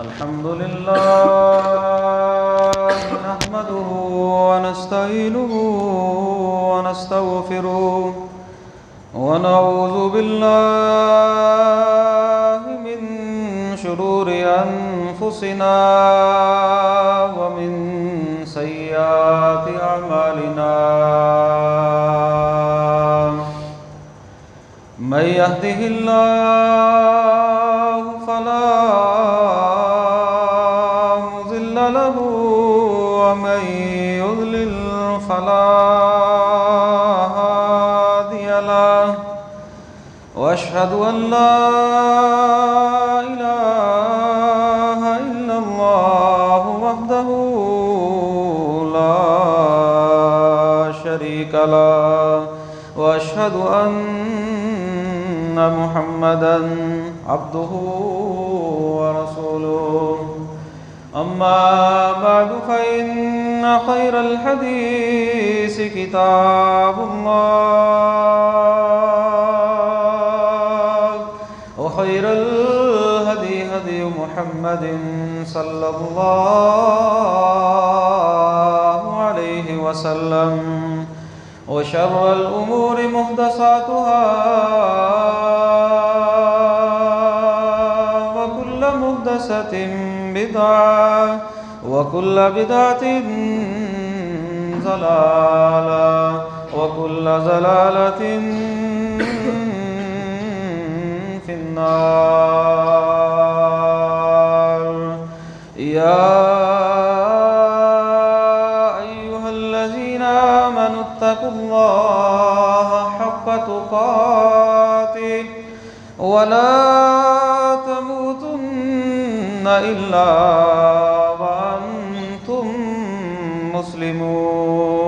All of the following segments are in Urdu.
الحمد لله نحمده ونستعينه ونستغفره ونعوذ بالله من شرور أنفسنا ومن سيئات أعمالنا من يهده الله فلا مضل له ومن يضلل فلا هادي له وأشهد أن لا إله إلا الله وحده لا شريك له وأشهد أن محمدًا عبده ورسوله أما بعد فإن خير الحديث كتاب الله وخير الهدي هدي محمد صلى الله عليه وسلم وشر الأمور محدثاتها وكل محدثة بدعة وكل بدعة ضلالة وكل ضلالة في النار اتقوا الله حق تقاته ولا تموتن إلا وأنتم مسلمون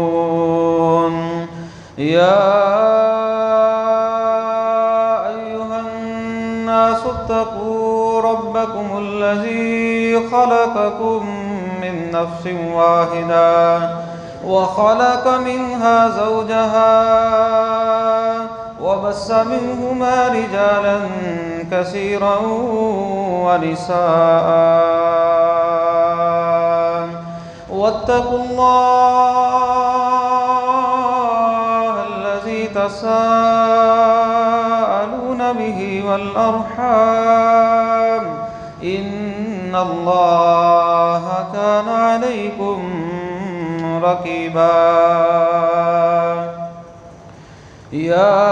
يا أيها الناس اتقوا ربكم الذي خلقكم من نفس واحدة وخلق منها زوجها وبث منهما رجالا كثيرا ونساء واتقوا الله الذي تساءلون به والأرحام إن الله كان عليكم رقيبا يا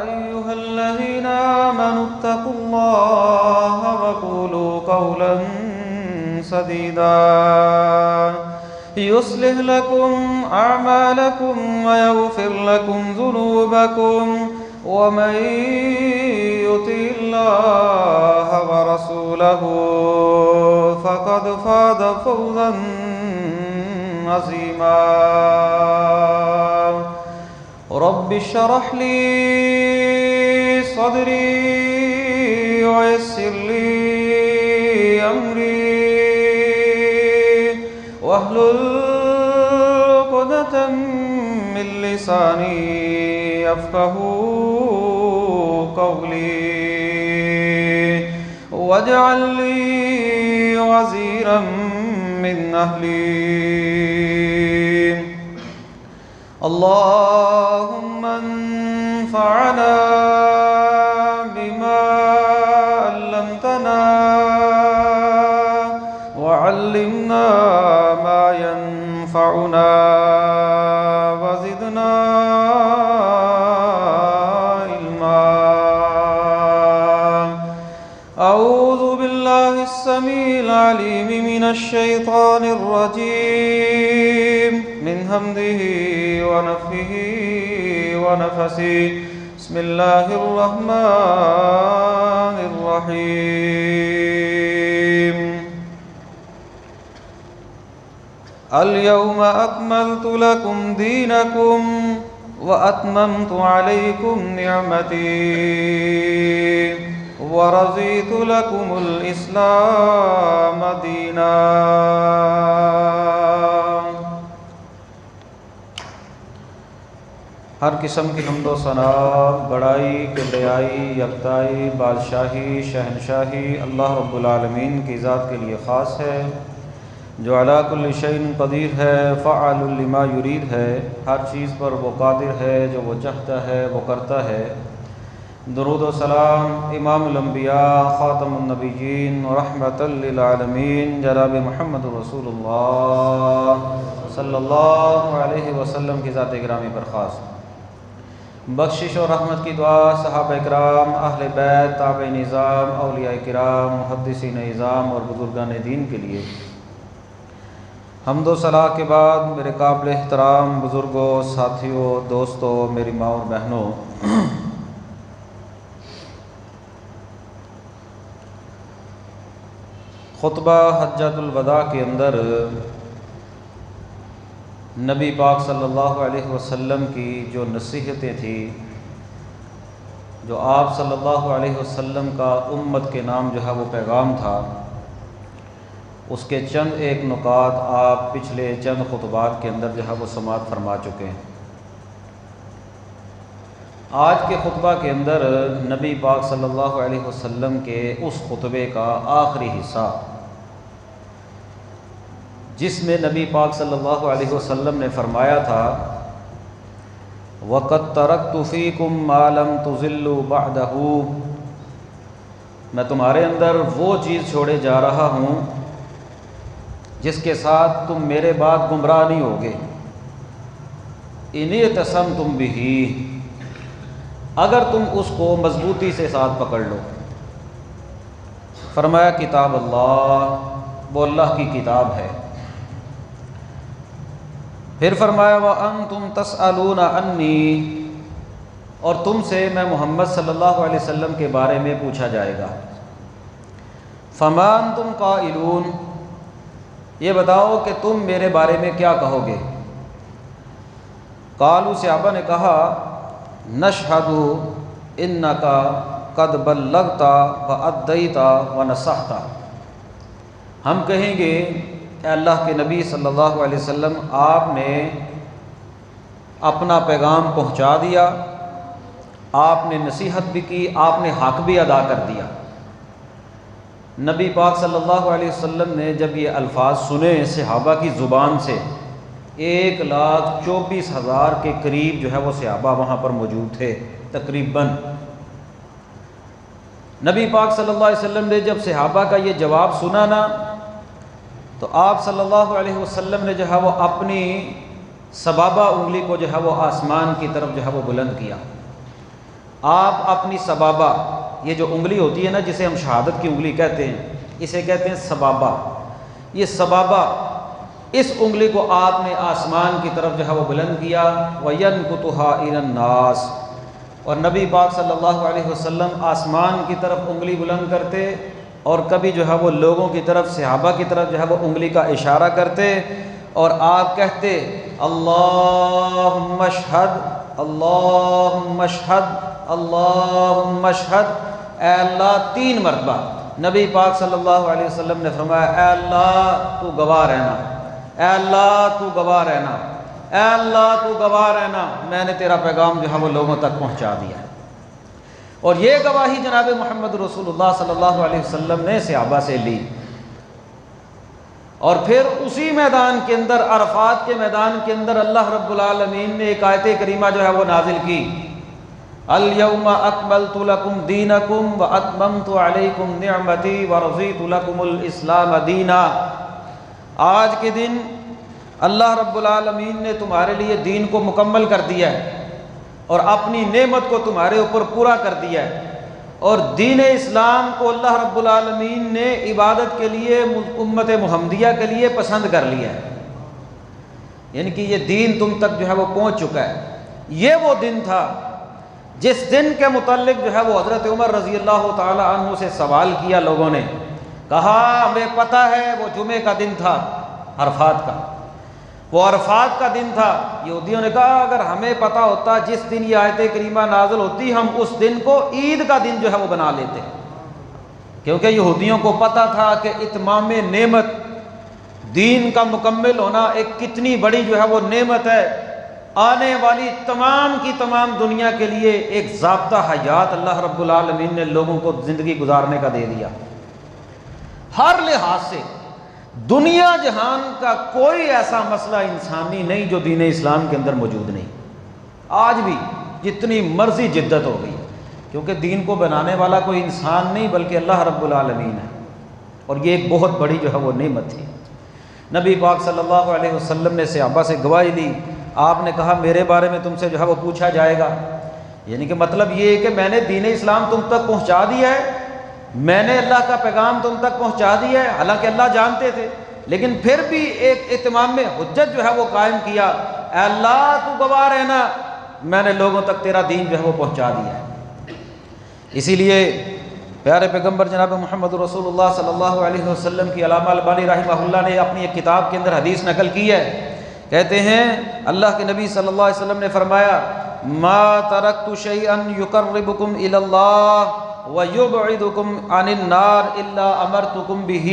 أيها الذين آمنوا اتقوا الله وقولوا قولا سديدا يصلح لكم أعمالكم ويغفر لكم ذنوبكم ومن يطع الله ورسوله فقد فاز فوزا عظيما رب اشرح لي صدري ويسر لي أمري واحلل عقدة من لساني يفقهوا قولي واجعل لي وزيرا من أهلي اللهم انفعنا بما علمتنا وعلمنا ما ينفعنا وزدنا علما أعوذ بالله السميع العليم من الشيطان الرجيم من همزه ونفخه ونفثه بسم الله الرحمن الرحيم اليوم أكملت لكم دينكم وأتممت عليكم نعمتي ورضيت لكم الإسلام دينا ہر قسم کی حمد و ثنا، بڑائی، کبریائی، یکتائی، بادشاہی، شہنشاہی اللہ رب العالمین کی ذات کے لیے خاص ہے، جو علی کل شیء قدیر ہے، فعال لما یرید ہے، ہر چیز پر وہ قادر ہے، جو وہ چاہتا ہے وہ کرتا ہے۔ درود و سلام امام الانبیاء، خاتم النبیین، رحمۃ للعالمین، جناب محمد رسول اللہ صلی اللہ علیہ وسلم کی ذات گرامی پر خاص۔ بخشش اور رحمت کی دعا صحابہ کرام، اہل بیت، تابع نظام، اولیاء کرام، محدثین نظام اور بزرگان دین کے لیے۔ حمد و ثنا کے بعد میرے قابل احترام بزرگوں، ساتھیوں، دوستوں، میری ماں اور بہنوں، خطبہ حجۃ الوداع کے اندر نبی پاک صلی اللہ علیہ وسلم کی جو نصیحتیں تھیں، جو آپ صلی اللہ علیہ وسلم کا امت کے نام جو ہے وہ پیغام تھا، اس کے چند ایک نکات آپ پچھلے چند خطبات کے اندر جو ہے وہ سماعت فرما چکے ہیں۔ آج کے خطبہ کے اندر نبی پاک صلی اللہ علیہ وسلم کے اس خطبے کا آخری حصہ، جس میں نبی پاک صلی اللہ علیہ وسلم نے فرمایا تھا وَقَدْ تَرَكْتُ فِيكُمْ مَا لَمْ تُضِلُّوا بَعْدَهُ، میں تمہارے اندر وہ چیز چھوڑے جا رہا ہوں جس کے ساتھ تم میرے بعد گمراہ نہیں ہوگے۔ اِنِ اعْتَصَمْتُمْ بِهِ، اگر تم اس کو مضبوطی سے ساتھ پکڑ لو۔ فرمایا کتاب اللہ، وہ اللہ کی کتاب ہے۔ پھر فرمایا وَأَنْتُمْ تَسْأَلُونَ عَنِّي، اور تم سے میں محمد صلی اللہ علیہ وسلم کے بارے میں پوچھا جائے گا۔ فَمَا أَنْتُمْ قَائِلُونَ، یہ بتاؤ کہ تم میرے بارے میں کیا کہو گے۔ قالوا، صحابہ نے کہا نَشْهَدُ إِنَّكَ قَدْ بَلَّغْتَ وَأَدَّيْتَ وَنَصَحْتَ، ہم کہیں گے اے اللہ کے نبی صلی اللہ علیہ وسلم، آپ نے اپنا پیغام پہنچا دیا، آپ نے نصیحت بھی کی، آپ نے حق بھی ادا کر دیا۔ نبی پاک صلی اللہ علیہ وسلم نے جب یہ الفاظ سنے صحابہ کی زبان سے، 1,24,000 کے قریب جو ہے وہ صحابہ وہاں پر موجود تھے تقریباً۔ نبی پاک صلی اللہ علیہ وسلم نے جب صحابہ کا یہ جواب سنا نا، تو آپ صلی اللہ علیہ وسلم نے جو ہے وہ اپنی سبابہ انگلی کو جو ہے وہ آسمان کی طرف جو ہے وہ بلند کیا۔ آپ اپنی سبابہ، یہ جو انگلی ہوتی ہے نا جسے ہم شہادت کی انگلی کہتے ہیں، اسے کہتے ہیں سبابہ، یہ سبابہ، اس انگلی کو آپ نے آسمان کی طرف جو ہے وہ بلند کیا۔ وَيَنْكُتُهَا إِلَى النَّاسِ، اور نبی پاک صلی اللہ علیہ وسلم آسمان کی طرف انگلی بلند کرتے، اور کبھی جو ہے وہ لوگوں کی طرف، صحابہ کی طرف جو ہے وہ انگلی کا اشارہ کرتے، اور آپ کہتے اللہم اشہد، اللہم اشہد، اللہم اشہد، اے اللہ 3 مرتبہ۔ نبی پاک صلی اللہ علیہ وسلم نے فرمایا اے اللہ تو گواہ رہنا، اے اللہ تو گواہ رہنا، اے اللہ تو گواہ رہنا، میں نے تیرا پیغام جو ہے وہ لوگوں تک پہنچا دیا ہے۔ اور یہ گواہی جناب محمد رسول اللہ صلی اللہ علیہ وسلم نے صحابہ سے لی، اور پھر اسی میدان کے اندر، عرفات کے میدان کے اندر، اللہ رب العالمین نے ایک آیت کریمہ جو ہے وہ نازل کی، الَّيَوْمَ أَكْمَلْتُ لَكُمْ دِينَكُمْ وَأَتْمَمْتُ عَلَيْكُمْ نِعْمَتِي وَرَضِيتُ لَكُمُ الْإِسْلَامَ دِينًا، آج کے دن اللہ رب العالمین نے تمہارے لیے دین کو مکمل کر دیا ہے اور اپنی نعمت کو تمہارے اوپر پورا کر دیا ہے، اور دین اسلام کو اللہ رب العالمین نے عبادت کے لیے امت محمدیہ کے لیے پسند کر لیا ہے، یعنی کہ یہ دین تم تک جو ہے وہ پہنچ چکا ہے۔ یہ وہ دن تھا جس دن کے متعلق جو ہے وہ حضرت عمر رضی اللہ تعالی عنہ سے سوال کیا لوگوں نے، کہا ہمیں پتہ ہے وہ جمعے کا دن تھا، عرفات کا، وہ عرفات کا دن تھا۔ یہودیوں نے کہا اگر ہمیں پتہ ہوتا جس دن یہ آیت کریمہ نازل ہوتی، ہم اس دن کو عید کا دن جو ہے وہ بنا لیتے، کیونکہ یہودیوں کو پتہ تھا کہ اتمام نعمت، دین کا مکمل ہونا ایک کتنی بڑی جو ہے وہ نعمت ہے، آنے والی تمام کی تمام دنیا کے لیے ایک ضابطہ حیات اللہ رب العالمین نے لوگوں کو زندگی گزارنے کا دے دیا۔ ہر لحاظ سے دنیا جہان کا کوئی ایسا مسئلہ انسانی نہیں جو دین اسلام کے اندر موجود نہیں۔ آج بھی جتنی مرضی جدت ہو گئی، کیونکہ دین کو بنانے والا کوئی انسان نہیں بلکہ اللہ رب العالمین ہے، اور یہ ایک بہت بڑی جو ہے وہ نعمت تھی۔ نبی پاک صلی اللہ علیہ وسلم نے صحابہ سے گواہی لی، آپ نے کہا میرے بارے میں تم سے جو ہے وہ پوچھا جائے گا، یعنی کہ مطلب یہ ہے کہ میں نے دین اسلام تم تک پہنچا دیا ہے، میں نے اللہ کا پیغام تم تک پہنچا دیا ہے، حالانکہ اللہ جانتے تھے، لیکن پھر بھی ایک اتمام میں حجت جو ہے وہ قائم کیا، اے اللہ تو گواہ رہنا میں نے لوگوں تک تیرا دین جو ہے وہ پہنچا دیا ہے۔ اسی لیے پیارے پیغمبر جناب محمد رسول اللہ صلی اللہ علیہ وسلم کی علامہ البانی رحمہ اللہ نے اپنی ایک کتاب کے اندر حدیث نقل کی ہے، کہتے ہیں اللہ کے نبی صلی اللہ علیہ وسلم نے فرمایا ما ترکت شیئا یقربکم الی اللہ وَيُبْعِدُكُمْ عَنِ النَّارِ إِلَّا أَمَرْتُكُمْ بِهِ،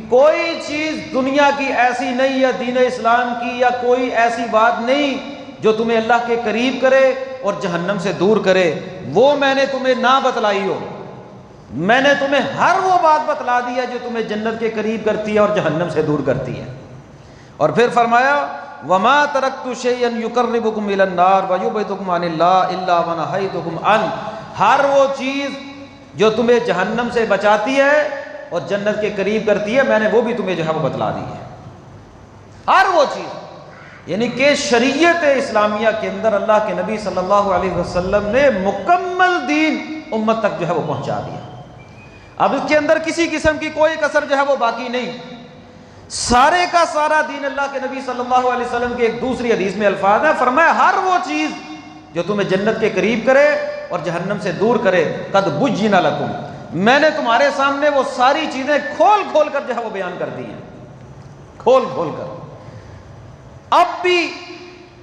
کوئی چیز دنیا کی ایسی نہیں ہے، دین اسلام کی یا کوئی ایسی بات نہیں جو تمہیں اللہ کے قریب کرے اور جہنم سے دور کرے، وہ میں نے تمہیں نہ بتلائی ہو، میں نے تمہیں ہر وہ بات بتلا دی ہے جو تمہیں جنت کے قریب کرتی ہے اور جہنم سے دور کرتی ہے۔ اور پھر فرمایا وَمَا تَرَكْتُ شَيْئًا يُقَرِّبُكُمْ إِلَى النَّارِ وَيُبْعِدُكُمْ عَنِ اللَّهِ إِلَّا وَنَهَيْتُكُمْ عَنْهُ، ہر وہ چیز جو تمہیں جہنم سے بچاتی ہے اور جنت کے قریب کرتی ہے میں نے وہ بھی تمہیں جو ہے وہ بتلا دی ہے، ہر وہ چیز، یعنی کہ شریعت اسلامیہ کے اندر اللہ کے نبی صلی اللہ علیہ وسلم نے مکمل دین امت تک جو ہے وہ پہنچا دیا۔ اب اس کے اندر کسی قسم کی کوئی کسر جو ہے وہ باقی نہیں، سارے کا سارا دین اللہ کے نبی صلی اللہ علیہ وسلم کی ایک دوسری حدیث میں الفاظ ہے، فرمایا ہر وہ چیز جو تمہیں جنت کے قریب کرے اور جہنم سے دور کرے قد بجینا لکم، میں نے تمہارے سامنے وہ ساری چیزیں کھول کھول کر جو ہے وہ بیان کر دی ہیں، کھول کھول کر۔ اب بھی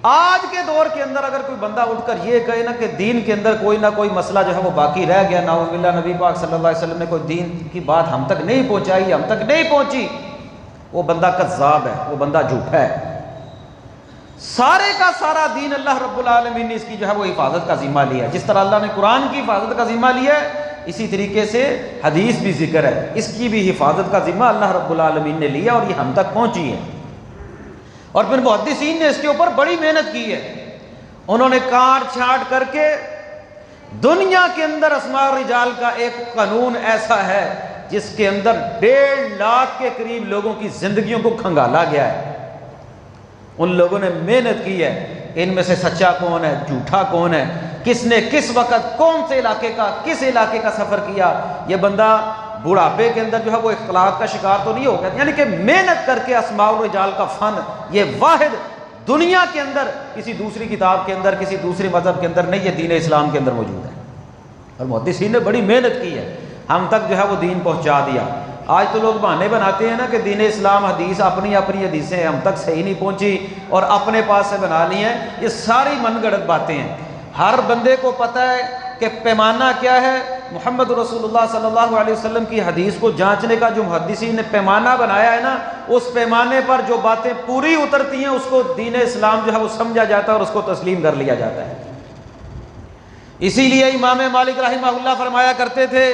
آج کے دور کے اندر اگر کوئی بندہ اٹھ کر یہ کہے نا کہ دین کے اندر کوئی نہ کوئی مسئلہ جو ہے وہ باقی رہ گیا، نعوذ باللہ نبی پاک صلی اللہ علیہ وسلم نے کوئی دین کی بات ہم تک نہیں پہنچائی، ہم تک نہیں پہنچی، وہ بندہ کذاب ہے، وہ بندہ جھوٹا ہے۔ سارے کا سارا دین اللہ رب العالمین نے اس کی جو ہے وہ حفاظت کا ذمہ لیا ہے، جس طرح اللہ نے قرآن کی حفاظت کا ذمہ لیا ہے اسی طریقے سے حدیث بھی ذکر ہے، اس کی بھی حفاظت کا ذمہ اللہ رب العالمین نے لیا اور یہ ہم تک پہنچی ہے۔ اور پھر محدثین نے اس کے اوپر بڑی محنت کی ہے، انہوں نے کاٹ چھانٹ کر کے دنیا کے اندر اسماء الرجال کا ایک قانون ایسا ہے جس کے اندر 1.5 لاکھ کے قریب لوگوں کی زندگیوں کو کھنگالا گیا ہے۔ ان لوگوں نے محنت کی ہے، ان میں سے سچا کون ہے، جھوٹا کون ہے، کس نے کس وقت کون سے علاقے کا کس علاقے کا سفر کیا، یہ بندہ بڑھاپے کے اندر جو ہے وہ اختلاط کا شکار تو نہیں ہو گیا۔ یعنی کہ محنت کر کے اسماء الرجال کا فن یہ واحد دنیا کے اندر کسی دوسری کتاب کے اندر کسی دوسری مذہب کے اندر نہیں، یہ دین اسلام کے اندر موجود ہے، اور محدثین نے بڑی محنت کی ہے، ہم تک جو ہے وہ دین پہنچا دیا۔ آج تو لوگ بہانے بناتے ہیں نا کہ دین اسلام حدیث اپنی حدیثیں ہم تک صحیح نہیں پہنچی اور اپنے پاس سے بنا لی ہیں، یہ ساری من گھڑت باتیں ہیں۔ ہر بندے کو پتہ ہے کہ پیمانہ کیا ہے، محمد رسول اللہ صلی اللہ علیہ وسلم کی حدیث کو جانچنے کا جو محدثین نے پیمانہ بنایا ہے نا، اس پیمانے پر جو باتیں پوری اترتی ہیں اس کو دین اسلام جو ہے وہ سمجھا جاتا ہے اور اس کو تسلیم کر لیا جاتا ہے۔ اسی لیے امام مالک رحمہ اللہ فرمایا کرتے تھے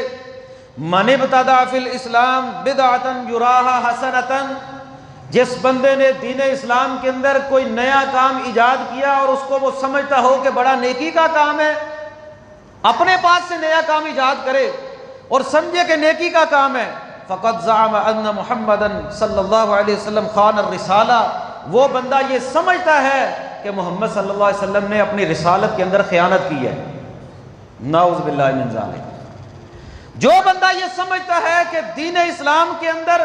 من ابتدع فی الاسلام بدعتا یراہا حسنتا، جس بندے نے دین اسلام کے اندر کوئی نیا کام ایجاد کیا اور اس کو وہ سمجھتا ہو کہ بڑا نیکی کا کام ہے، اپنے پاس سے نیا کام ایجاد کرے اور سمجھے کہ نیکی کا کام ہے، فقد زعم ان محمدا صلی اللہ علیہ وسلم خان الرسالہ، وہ بندہ یہ سمجھتا ہے کہ محمد صلی اللہ علیہ وسلم نے اپنی رسالت کے اندر خیانت کی ہے، نعوذ باللہ من ذالک۔ جو بندہ یہ سمجھتا ہے کہ دین اسلام کے اندر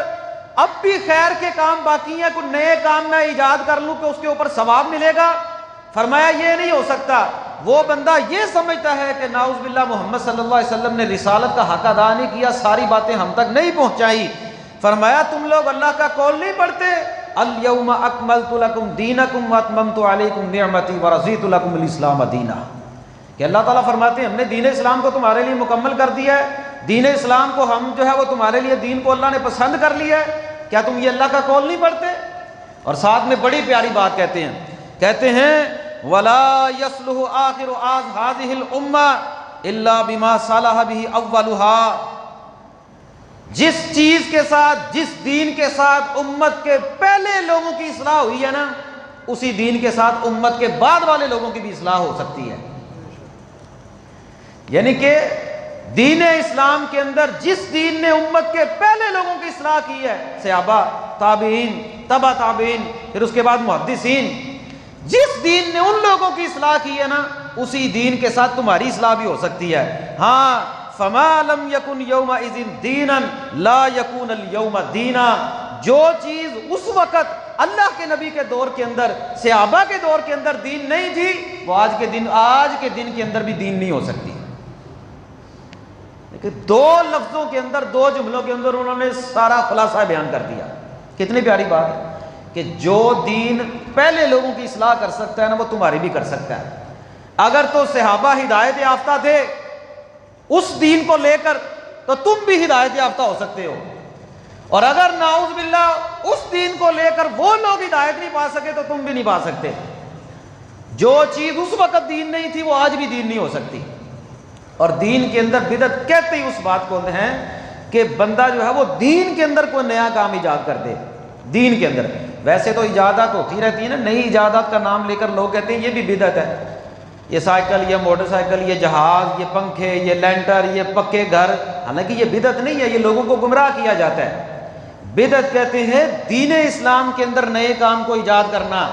اب بھی خیر کے کام باقی ہیں، کوئی نئے کام میں ایجاد کر لوں کہ اس کے اوپر ثواب ملے گا، فرمایا یہ نہیں ہو سکتا۔ وہ بندہ یہ سمجھتا ہے کہ نعوذ باللہ محمد صلی اللہ علیہ وسلم نے رسالت کا حق ادا نہیں کیا، ساری باتیں ہم تک نہیں پہنچائی، فرمایا تم لوگ اللہ کا قول نہیں پڑھتے الیوم اکملت لکم دینکم واتممت علیکم نعمتی ورضیت لکم الاسلام دینا، کہ اللہ تعالیٰ فرماتے ہیں ہم نے دین اسلام کو تمہارے لیے مکمل کر دیا ہے، دین اسلام کو ہم جو ہے وہ تمہارے لیے دین کو اللہ نے پسند کر لیا ہے، کیا تم یہ اللہ کا قول نہیں پڑھتے؟ اور ساتھ میں بڑی پیاری بات کہتے ہیں ولا یصلح آخر هذه الامہ الا بما صلح به اولها، جس چیز کے ساتھ، جس دین کے ساتھ امت کے پہلے لوگوں کی اصلاح ہوئی ہے نا، اسی دین کے ساتھ امت کے بعد والے لوگوں کی بھی اصلاح ہو سکتی ہے۔ یعنی کہ دین اسلام کے اندر جس دین نے امت کے پہلے لوگوں کی اصلاح کی ہے، صحابہ، تابعین، تبع تابعین، پھر اس کے بعد محدثین، جس دین نے ان لوگوں کی اصلاح کی ہے نا، اسی دین کے ساتھ تمہاری اصلاح بھی ہو سکتی ہے۔ ہاں، فما لم یکن یومئذ دینا لا یکون اليوم دینا، جو چیز اس وقت اللہ کے نبی کے دور کے اندر، صحابہ کے دور کے اندر دین نہیں تھی، وہ آج کے دن کے اندر بھی دین نہیں ہو سکتی۔ لیکن دو لفظوں کے اندر، دو جملوں کے اندر انہوں نے سارا خلاصہ بیان کر دیا۔ کتنی پیاری بات ہے کہ جو دین پہلے لوگوں کی اصلاح کر سکتا ہے نا، وہ تمہاری بھی کر سکتا ہے۔ اگر تو صحابہ ہدایت یافتہ تھے اس دین کو لے کر، تو تم بھی ہدایت یافتہ ہو سکتے ہو، اور اگر نعوذ باللہ اس دین کو لے کر وہ لوگ ہدایت نہیں پا سکے تو تم بھی نہیں پا سکتے۔ جو چیز اس وقت دین نہیں تھی وہ آج بھی دین نہیں ہو سکتی۔ اور دین کے اندر بدعت کہتے ہی اس بات کو ہیں کہ بندہ جو ہے وہ دین کے اندر کوئی نیا کام ایجاد کر دے۔ دین کے اندر ویسے تو ایجادات ہوتی رہتی ہیں نا، نئی ایجادات کا نام لے کر لوگ کہتے ہیں یہ بھی بدعت ہے، یہ سائیکل، یہ موٹر سائیکل، یہ جہاز، یہ پنکھے، یہ لینٹر، یہ پکے گھر، حالانکہ یہ بدعت نہیں ہے، یہ لوگوں کو گمراہ کیا جاتا ہے۔ بدعت کہتے ہیں دین اسلام کے اندر نئے کام کو ایجاد کرنا،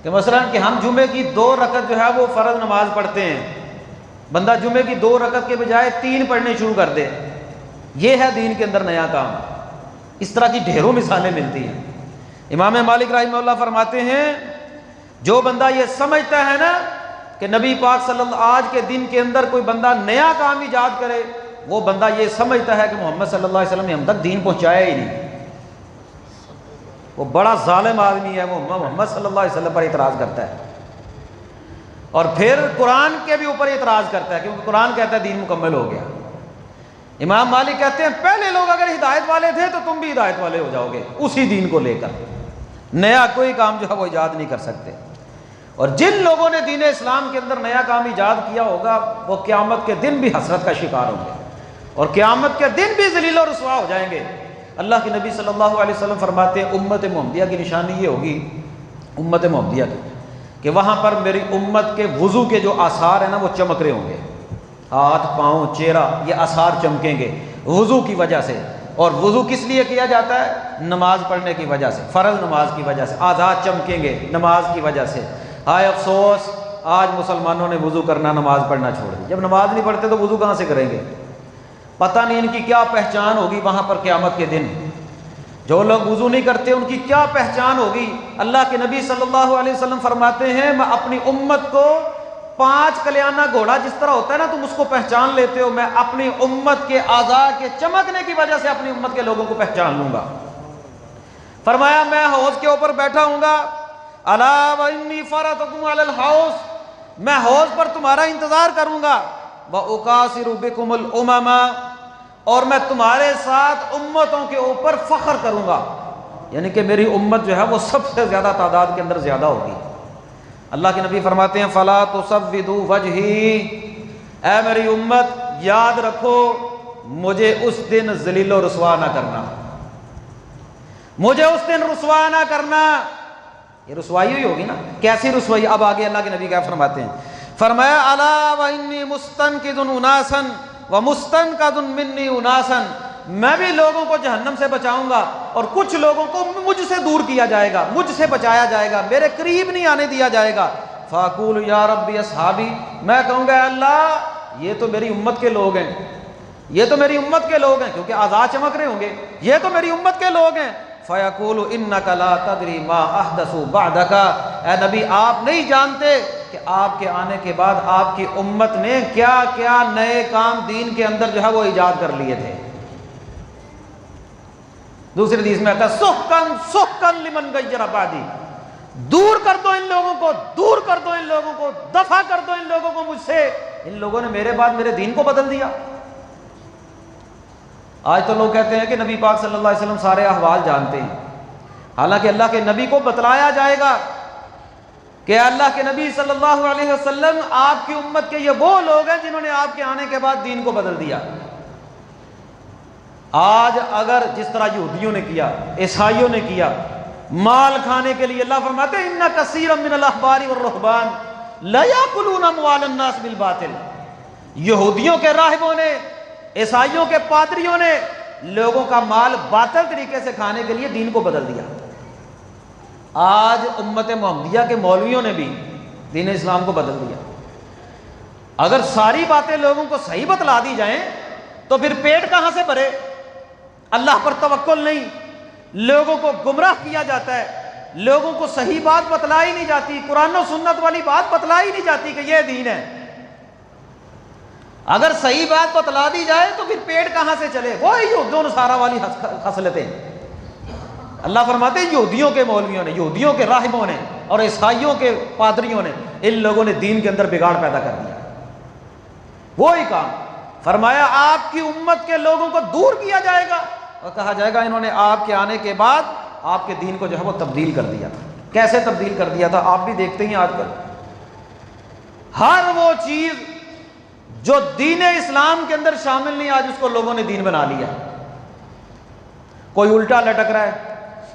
کہ مثلا کہ ہم جمعے کی 2 رکعت جو ہے وہ فرض نماز پڑھتے ہیں، بندہ جمعے کی 2 رکعت کے بجائے 3 پڑھنے شروع کر دے، یہ ہے دین کے اندر نیا کام۔ اس طرح کی ڈھیروں مثالیں ملتی ہیں۔ امام مالک رحمہ اللہ فرماتے ہیں جو بندہ یہ سمجھتا ہے نا کہ نبی پاک صلی اللہ آج کے دن کے اندر کوئی بندہ نیا کام ایجاد کرے، وہ بندہ یہ سمجھتا ہے کہ محمد صلی اللہ علیہ وسلم نے ہم تک دین پہنچایا ہی نہیں، وہ بڑا ظالم آدمی ہے، وہ محمد صلی اللہ علیہ وسلم پر اعتراض کرتا ہے، اور پھر قرآن کے بھی اوپر اعتراض کرتا ہے، کیونکہ قرآن کہتا ہے دین مکمل ہو گیا۔ امام مالک کہتے ہیں پہلے لوگ اگر ہدایت والے تھے تو تم بھی ہدایت والے ہو جاؤ گے، اسی دین کو لے کر نیا کوئی کام جو ہے وہ ایجاد نہیں کر سکتے۔ اور جن لوگوں نے دین اسلام کے اندر نیا کام ایجاد کیا ہوگا وہ قیامت کے دن بھی حسرت کا شکار ہوں گے، اور قیامت کے دن بھی ذلیل و رسوا ہو جائیں گے۔ اللہ کے نبی صلی اللہ علیہ وسلم فرماتے ہیں امت محمدیہ کی نشانی یہ ہوگی، امت محمدیہ کی، کہ وہاں پر میری امت کے وضو کے جو آثار ہیں نا وہ چمک رہے ہوں گے، ہاتھ، پاؤں، چہرہ، یہ آثار چمکیں گے وضو کی وجہ سے۔ اور وضو کس لیے کیا جاتا ہے؟ نماز پڑھنے کی وجہ سے، فرض نماز کی وجہ سے اعضاء چمکیں گے نماز کی وجہ سے۔ ہائے افسوس، آج مسلمانوں نے وضو کرنا، نماز پڑھنا چھوڑ دی۔ جب نماز نہیں پڑھتے تو وضو کہاں سے کریں گے؟ پتہ نہیں ان کی کیا پہچان ہوگی وہاں پر قیامت کے دن۔ جو لوگ وضو نہیں کرتے ان کی کیا پہچان ہوگی؟ اللہ کے نبی صلی اللہ علیہ وسلم فرماتے ہیں میں اپنی امت کو 5 کلیانہ گھوڑا جس طرح ہوتا ہے نا تم اس کو پہچان لیتے ہو، میں اپنی امت کے اعضاء کے چمکنے کی وجہ سے اپنی امت کے لوگوں کو پہچان لوں گا۔ فرمایا میں حوض کے اوپر بیٹھا ہوں گا، الا وانی فرطکم علی الحوض، میں حوض پر تمہارا انتظار کروں گا، واکاسر بکم الامم، اور میں تمہارے ساتھ امتوں کے اوپر فخر کروں گا، یعنی کہ میری امت جو ہے وہ سب سے زیادہ تعداد کے اندر زیادہ ہوگی۔ اللہ کے نبی فرماتے ہیں فلا تسودوا وجہی، اے میری امت یاد رکھو مجھے اس دن ذلیل و رسوا نہ کرنا، مجھے اس دن رسوا نہ کرنا۔ یہ رسوائی ہوئی ہوگی نا، کیسی رسوائی؟ اب آگے اللہ کے نبی کیا فرماتے ہیں، فرمایا الا وانی مستنقذ اناسا ومستنقذ منی اناسا، میں بھی لوگوں کو جہنم سے بچاؤں گا اور کچھ لوگوں کو مجھ سے دور کیا جائے گا، مجھ سے بچایا جائے گا، میرے قریب نہیں آنے دیا جائے گا۔ فاقول یا ربی اصحابی، میں کہوں گا اللہ یہ تو میری امت کے لوگ ہیں، یہ تو میری امت کے لوگ ہیں، کیونکہ اعضاء چمک رہے ہوں گے، یہ تو میری امت کے لوگ ہیں۔ فیقول انک لا تدری ما احدثوا بعدک، اے نبی آپ نہیں جانتے کہ آپ کے آنے کے بعد آپ کی امت نے کیا کیا نئے کام دین کے اندر جو ہے وہ ایجاد کر لیے تھے۔ دوسری حدیث میں آتا ہے سحقن سحقن لمن غیر بعدی، دور کر دو ان لوگوں کو، دور کر دو ان لوگوں کو، دفع کر دو ان لوگوں کو مجھ سے، ان لوگوں نے میرے بعد میرے دین کو بدل دیا۔ آج تو لوگ کہتے ہیں کہ نبی پاک صلی اللہ علیہ وسلم سارے احوال جانتے ہیں، حالانکہ اللہ کے نبی کو بتلایا جائے گا کہ اللہ کے نبی صلی اللہ علیہ وسلم آپ کی امت کے یہ وہ لوگ ہیں جنہوں نے آپ کے آنے کے بعد دین کو بدل دیا۔ آج اگر جس طرح یہودیوں نے کیا، عیسائیوں نے کیا، مال کھانے کے لیے، اللہ فرماتے ہیں ان کثیرا من الاحبار والرہبان لا یاکلون اموال الناس بالباطل، یہودیوں کے راہبوں نے، عیسائیوں کے پادریوں نے لوگوں کا مال باطل طریقے سے کھانے کے لیے دین کو بدل دیا۔ آج امت محمدیہ کے مولویوں نے بھی دین اسلام کو بدل دیا۔ اگر ساری باتیں لوگوں کو صحیح بتلا دی جائیں تو پھر پیٹ کہاں سے بھرے؟ اللہ پر توکل نہیں، لوگوں کو گمراہ کیا جاتا ہے، لوگوں کو صحیح بات بتلائی نہیں جاتی، قرآن و سنت والی بات بتلائی نہیں جاتی کہ یہ دین ہے۔ اگر صحیح بات بتلا دی جائے تو پھر پیٹ کہاں سے چلے؟ وہی یہود و نصارہ والی خصلتیں۔ اللہ فرماتے ہیں یہودیوں کے مولویوں نے، یہودیوں کے راہبوں نے اور عیسائیوں کے پادریوں نے، ان لوگوں نے دین کے اندر بگاڑ پیدا کر دیا۔ وہی کام فرمایا آپ کی امت کے لوگوں کو دور کیا جائے گا اور کہا جائے گا انہوں نے آپ کے آنے کے بعد آپ کے دین کو جو ہے وہ تبدیل کر دیا تھا۔ کیسے تبدیل کر دیا تھا؟ آپ بھی دیکھتے ہی آج کل ہر وہ چیز جو دین اسلام کے اندر شامل نہیں، آج اس کو لوگوں نے دین بنا لیا۔ کوئی الٹا لٹک رہا ہے،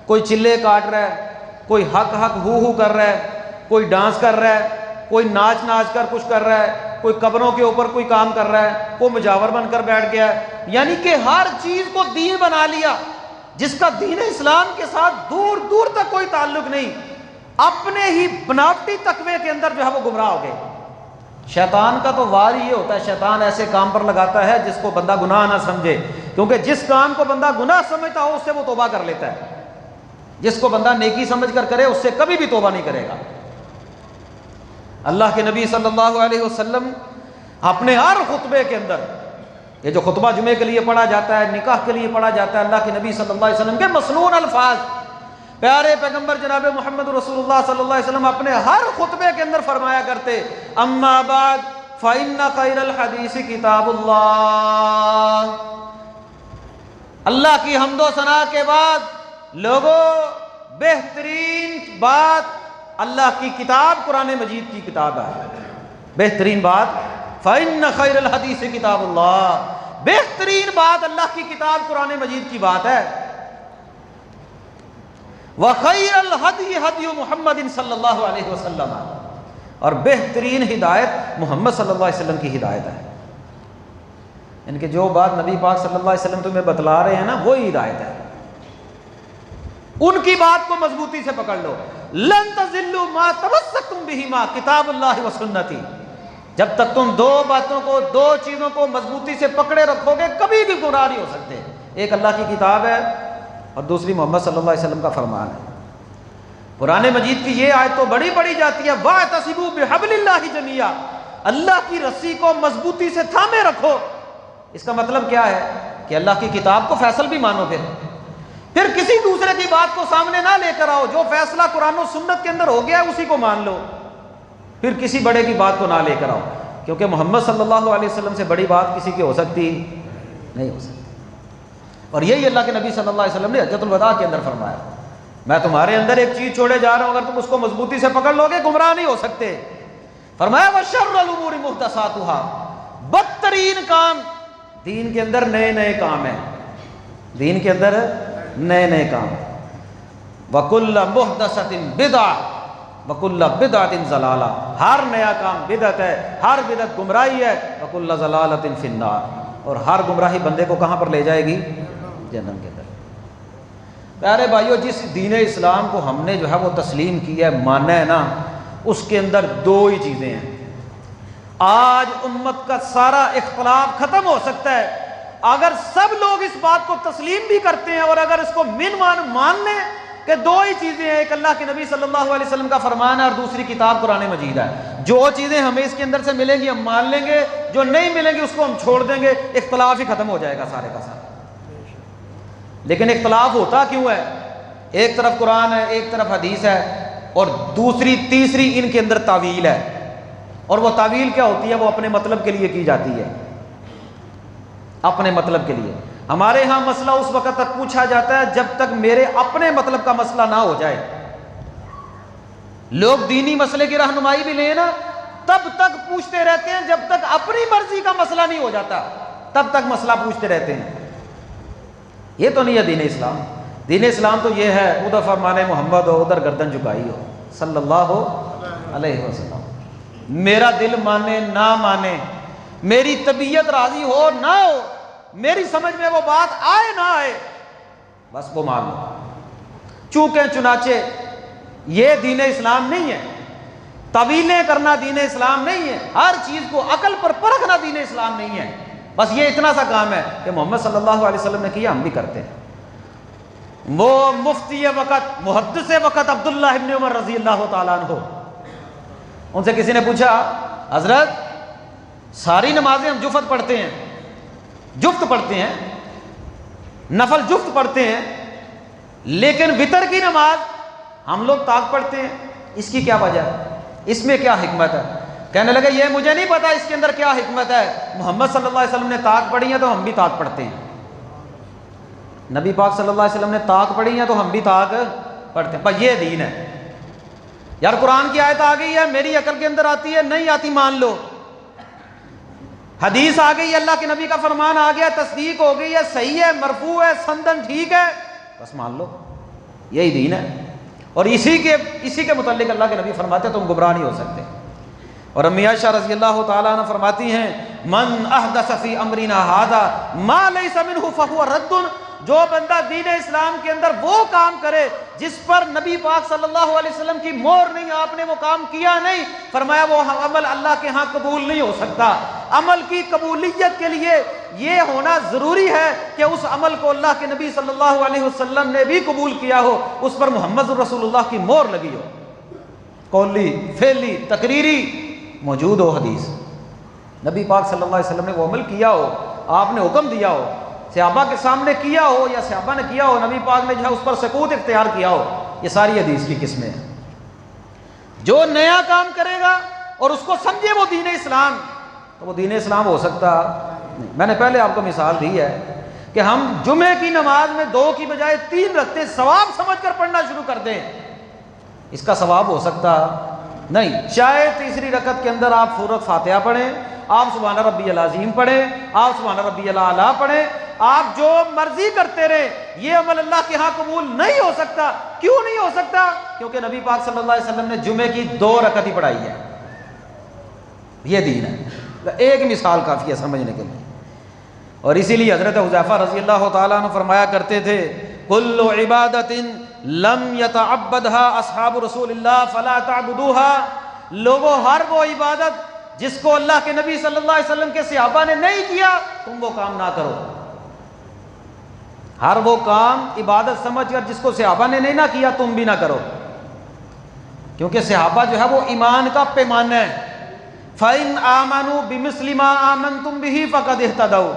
کوئی چلے کاٹ رہا ہے، کوئی حق حق ہو کر رہا ہے، کوئی ڈانس کر رہا ہے، کوئی ناچ ناچ کر کچھ کر رہا ہے، کوئی قبروں کے اوپر کوئی کام کر رہا ہے، کوئی مجاور بن کر بیٹھ گیا ہے، یعنی کہ ہر چیز کو دین بنا لیا جس کا دین اسلام کے ساتھ دور دور تک کوئی تعلق نہیں، اپنے ہی بناوٹی تقوی کے اندر جو ہے وہ گمراہ ہو گئے۔ شیطان کا تو وار یہ ہوتا ہے، شیطان ایسے کام پر لگاتا ہے جس کو بندہ گناہ نہ سمجھے، کیونکہ جس کام کو بندہ گناہ سمجھتا ہو اس سے وہ توبہ کر لیتا ہے، جس کو بندہ نیکی سمجھ کر کرے اس سے کبھی بھی توبہ نہیں کرے گا۔ اللہ کے نبی صلی اللہ علیہ وسلم اپنے ہر خطبے کے اندر، یہ جو خطبہ جمعے کے لیے پڑھا جاتا ہے، نکاح کے لیے پڑھا جاتا ہے، اللہ کے نبی صلی اللہ علیہ وسلم کے مسنون الفاظ، پیارے پیغمبر جناب محمد رسول اللہ صلی اللہ علیہ وسلم اپنے ہر خطبے کے اندر فرمایا کرتے اما بعد فإن خیر الحدیث کتاب اللہ۔ اللہ کی حمد و ثنا کے بعد لوگوں بہترین بات اللہ کی کتاب قرآن مجید کی کتاب ہے، بہترین بات فإن خیر الحدیث کتاب اللہ، بہترین بات اللہ کی کتاب قرآن مجید کی بات ہے۔ وخیر الہدی ہدی محمد صلی اللہ علیہ وسلم، اور بہترین ہدایت محمد صلی اللہ علیہ وسلم کی ہدایت ہے۔ ان کے جو بات نبی پاک صلی اللہ علیہ وسلم تمہیں بتلا رہے ہیں نا، وہی ہدایت ہے، ان کی بات کو مضبوطی سے پکڑ لو۔ لن تضلوا ما تمسکتم بہما کتاب اللہ و سنتی، جب تک تم دو باتوں کو، دو چیزوں کو مضبوطی سے پکڑے رکھو گے کبھی بھی گمراہ نہیں ہو سکتے۔ ایک اللہ کی کتاب ہے اور دوسری محمد صلی اللہ علیہ وسلم کا فرمان ہے۔ قرآن مجید کی یہ آیت تو بڑی پڑھی جاتی ہے، وَاعْتَصِمُوا بِحَبْلِ اللَّهِ جَمِيعًا، اللہ کی رسی کو مضبوطی سے تھامے رکھو۔ اس کا مطلب کیا ہے کہ اللہ کی کتاب کو فیصل بھی مانو، پھر کسی دوسرے کی بات کو سامنے نہ لے کر آؤ، جو فیصلہ قرآن و سنت کے اندر ہو گیا ہے اسی کو مان لو، پھر کسی بڑے کی بات کو نہ لے کر آؤ، کیونکہ محمد صلی اللہ علیہ وسلم سے بڑی بات کسی کی ہو سکتی نہیں ہو سکتی۔ اور یہی اللہ کے نبی صلی اللہ علیہ وسلم نے حجۃ الوداع کے اندر فرمایا، میں تمہارے اندر ایک چیز چھوڑے جا رہا ہوں، اگر تم اس کو مضبوطی سے پکڑ لو گے گمراہ نہیں ہو سکتے۔ فرمایا وَشَرُّ الْأُمُورِ مُحْدَثَاتُهَا، بدترین کام دین کے اندر نئے نئے کام ہیں، دین کے اندر نئے نئے کام۔ وَكُلَّ مُحْدَثَةٍ بِدْعَةٍ وَكُلَّ بِدْعَةٍ ضَلَالَةٍ، ہر نیا کام بدعت ہے، ہر بدعت گمراہی ہے۔ وَكُلَّ ضَلَالَةٍ فِي النَّارِ، اور ہر گمراہی بندے کو کہاں پر لے جائے گی؟ جہنم کے اندر۔ پیارے بھائیو، جس دین اسلام کو ہم نے جو ہے وہ تسلیم کیا ہے، مانا ہے نا، اس کے اندر دو ہی چیزیں ہیں۔ آج امت کا سارا اختلاف ختم ہو سکتا ہے اگر سب لوگ اس بات کو تسلیم بھی کرتے ہیں، اور اگر اس کو مان لیں کہ دو ہی چیزیں ہیں، ایک اللہ کے نبی صلی اللہ علیہ وسلم کا فرمان ہے اور دوسری کتاب قرآن مجید ہے۔ جو چیزیں ہمیں اس کے اندر سے ملیں گی ہم مان لیں گے، جو نہیں ملیں گی اس کو ہم چھوڑ دیں گے، اختلاف ہی ختم ہو جائے گا سارے کا سارا۔ لیکن اختلاف ہوتا کیوں ہے؟ ایک طرف قرآن ہے، ایک طرف حدیث ہے، اور دوسری تیسری ان کے اندر تعویل ہے، اور وہ تعویل کیا ہوتی ہے؟ وہ اپنے مطلب کے لیے کی جاتی ہے، اپنے مطلب کے لیے۔ ہمارے ہاں مسئلہ اس وقت تک پوچھا جاتا ہے جب تک میرے اپنے مطلب کا مسئلہ نہ ہو جائے، لوگ دینی مسئلے کی رہنمائی بھی لیں نا تب تک پوچھتے رہتے ہیں جب تک اپنی مرضی کا مسئلہ نہیں ہو جاتا، تب تک مسئلہ پوچھتے رہتے ہیں. یہ تو نہیں ہے دین اسلام. دین اسلام تو یہ ہے ادھر فرمان محمد ہو ادھر گردن جھکائی ہو صلی اللہ علیہ وسلم. میرا دل مانے نہ مانے، میری طبیعت راضی ہو نہ ہو، میری سمجھ میں وہ بات آئے نہ آئے، بس وہ مان لو. چونکہ چنانچہ یہ دین اسلام نہیں ہے، طویلیں کرنا دین اسلام نہیں ہے، ہر چیز کو عقل پر پرکھنا دین اسلام نہیں ہے. بس یہ اتنا سا کام ہے کہ محمد صلی اللہ علیہ وسلم نے کیا، ہم بھی کرتے ہیں. وہ مفتی وقت محدث وقت عبداللہ ابن عمر رضی اللہ تعالیٰ عنہ، ان سے کسی نے پوچھا حضرت ساری نمازیں ہم جفت پڑھتے ہیں، جفت پڑھتے ہیں، نفل جفت پڑھتے ہیں، لیکن وتر کی نماز ہم لوگ طاق پڑھتے ہیں، اس کی کیا وجہ ہے؟ اس میں کیا حکمت ہے؟ کہنے لگے یہ مجھے نہیں پتا اس کے اندر کیا حکمت ہے، محمد صلی اللہ علیہ وسلم نے طاق پڑھی ہے تو ہم بھی طاق پڑھتے ہیں. نبی پاک صلی اللہ علیہ وسلم نے طاق پڑھی ہے تو ہم بھی طاق پڑھتے ہیں. بس یہ دین ہے. یار قرآن کی آیت آ گئی ہے، میری عقل کے اندر آتی ہے نہیں آتی مان لو، حدیث آ گئی، اللہ کے نبی کا فرمان آ گیا، تصدیق ہو گئی ہے، صحیح ہے، مرفوع ہے، سندن ٹھیک ہے، بس مان لو، یہی دین ہے. اور اسی کے متعلق اللہ کے نبی فرماتے تم گمراہ نہیں ہو سکتے. اور امی عائشہ رضی اللہ تعالیٰ عنہ فرماتی ہیں من احدث فی امرنا ھذا ما لیس منہ فہو رد، جو بندہ دین اسلام کے اندر وہ کام کرے جس پر نبی پاک صلی اللہ علیہ وسلم کی مہر نہیں، آپ نے وہ کام کیا نہیں، فرمایا وہ عمل اللہ کے ہاں قبول نہیں ہو سکتا. عمل کی قبولیت کے لیے یہ ہونا ضروری ہے کہ اس عمل کو اللہ کے نبی صلی اللہ علیہ وسلم نے بھی قبول کیا ہو، اس پر محمد رسول اللہ کی مہر لگی ہو، قولی فعلی تقریری موجود ہو حدیث، نبی پاک صلی اللہ علیہ وسلم نے وہ عمل کیا ہو، آپ نے حکم دیا ہو، صحابہ کے سامنے کیا ہو یا صحابہ نے کیا ہو، نبی پاک نے جو ہے اس پر سکوت اختیار کیا ہو. یہ ساری حدیث کی قسمیں ہیں. جو نیا کام کرے گا اور اس کو سمجھے وہ دین اسلام، تو وہ دین اسلام ہو سکتا نہیں. میں نے پہلے آپ کو مثال دی ہے کہ ہم جمعے کی نماز میں 2 کی بجائے 3 رکھتے ثواب سمجھ کر پڑھنا شروع کر دیں، اس کا ثواب ہو سکتا نہیں. چاہے تیسری رکعت کے اندر آپ سورۃ فاتحہ پڑھیں، آپ سبحان ربی العظیم پڑھیں، آپ سبحان ربی الاعلیٰ پڑھیں، آپ جو مرضی کرتے رہے، یہ عمل اللہ کے ہاں قبول نہیں ہو سکتا. کیوں نہیں ہو سکتا؟ کیونکہ نبی پاک صلی اللہ علیہ وسلم نے جمعے کی 2 رکعت ہی پڑھائی ہے. یہ دین ہے. ایک مثال کافی ہے سمجھنے کے لیے. اور اسی لیے حضرت حذیفہ رضی اللہ تعالیٰ عنہ فرمایا کرتے تھے کل عبادت لم یتعبدها اصحاب رسول اللہ فلا تعبدوها، لوگوں ہر وہ عبادت جس کو اللہ کے نبی صلی اللہ علیہ وسلم کے صحابہ نے نہیں کیا تم وہ کام نہ کرو. ہر وہ کام عبادت سمجھ کر جس کو صحابہ نے نہیں نہ کیا تم بھی نہ کرو، کیونکہ صحابہ جو ہے وہ ایمان کا پیمانہ ہے. فَإِنْ آمَنُوا بِمِثْلِ مَا آمَنْتُمْ بِهِ فَقَدْ اهْتَدَوْا.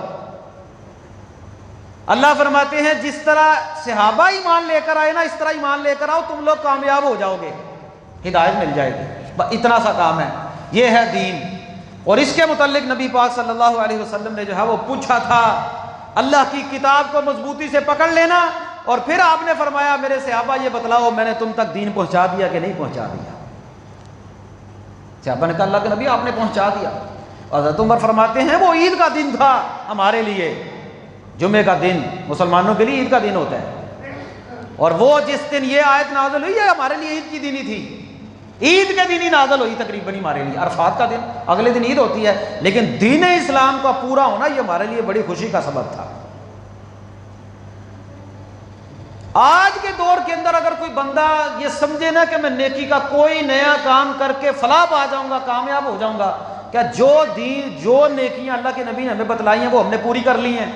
اللہ فرماتے ہیں جس طرح صحابہ ایمان لے کر آئے نا، اس طرح ایمان لے کر آؤ، تم لوگ کامیاب ہو جاؤ گے، ہدایت مل جائے گی. اتنا سا کام ہے، یہ ہے دین. اور اس کے متعلق نبی پاک صلی اللہ علیہ وسلم نے جو ہے وہ پوچھا تھا، اللہ کی کتاب کو مضبوطی سے پکڑ لینا، اور پھر آپ نے فرمایا میرے صحابہ یہ بتلاؤ میں نے تم تک دین پہنچا دیا کہ نہیں پہنچا دیا؟ صحابہ نے کہا اللہ کے نبی آپ نے پہنچا دیا. اور حضرت عمر فرماتے ہیں وہ عید کا دن تھا ہمارے لیے، جمعے کا دن مسلمانوں کے لیے عید کا دن ہوتا ہے، اور وہ جس دن یہ آیت نازل ہوئی ہے ہمارے لیے عید کی دن ہی تھی، عید کے دن ہی نازل ہوئی تقریباً ہمارے لیے. عرفات کا دن اگلے دن عید ہوتی ہے، لیکن دین اسلام کا پورا ہونا یہ ہمارے لیے بڑی خوشی کا سبب تھا. آج کے دور کے اندر اگر کوئی بندہ یہ سمجھے نا کہ میں نیکی کا کوئی نیا کام کر کے فلاح پا جاؤں گا، کامیاب ہو جاؤں گا، کیا جو دین جو نیکیاں اللہ کے نبی نے ہمیں بتلائی ہیں وہ ہم نے پوری کر لی ہیں؟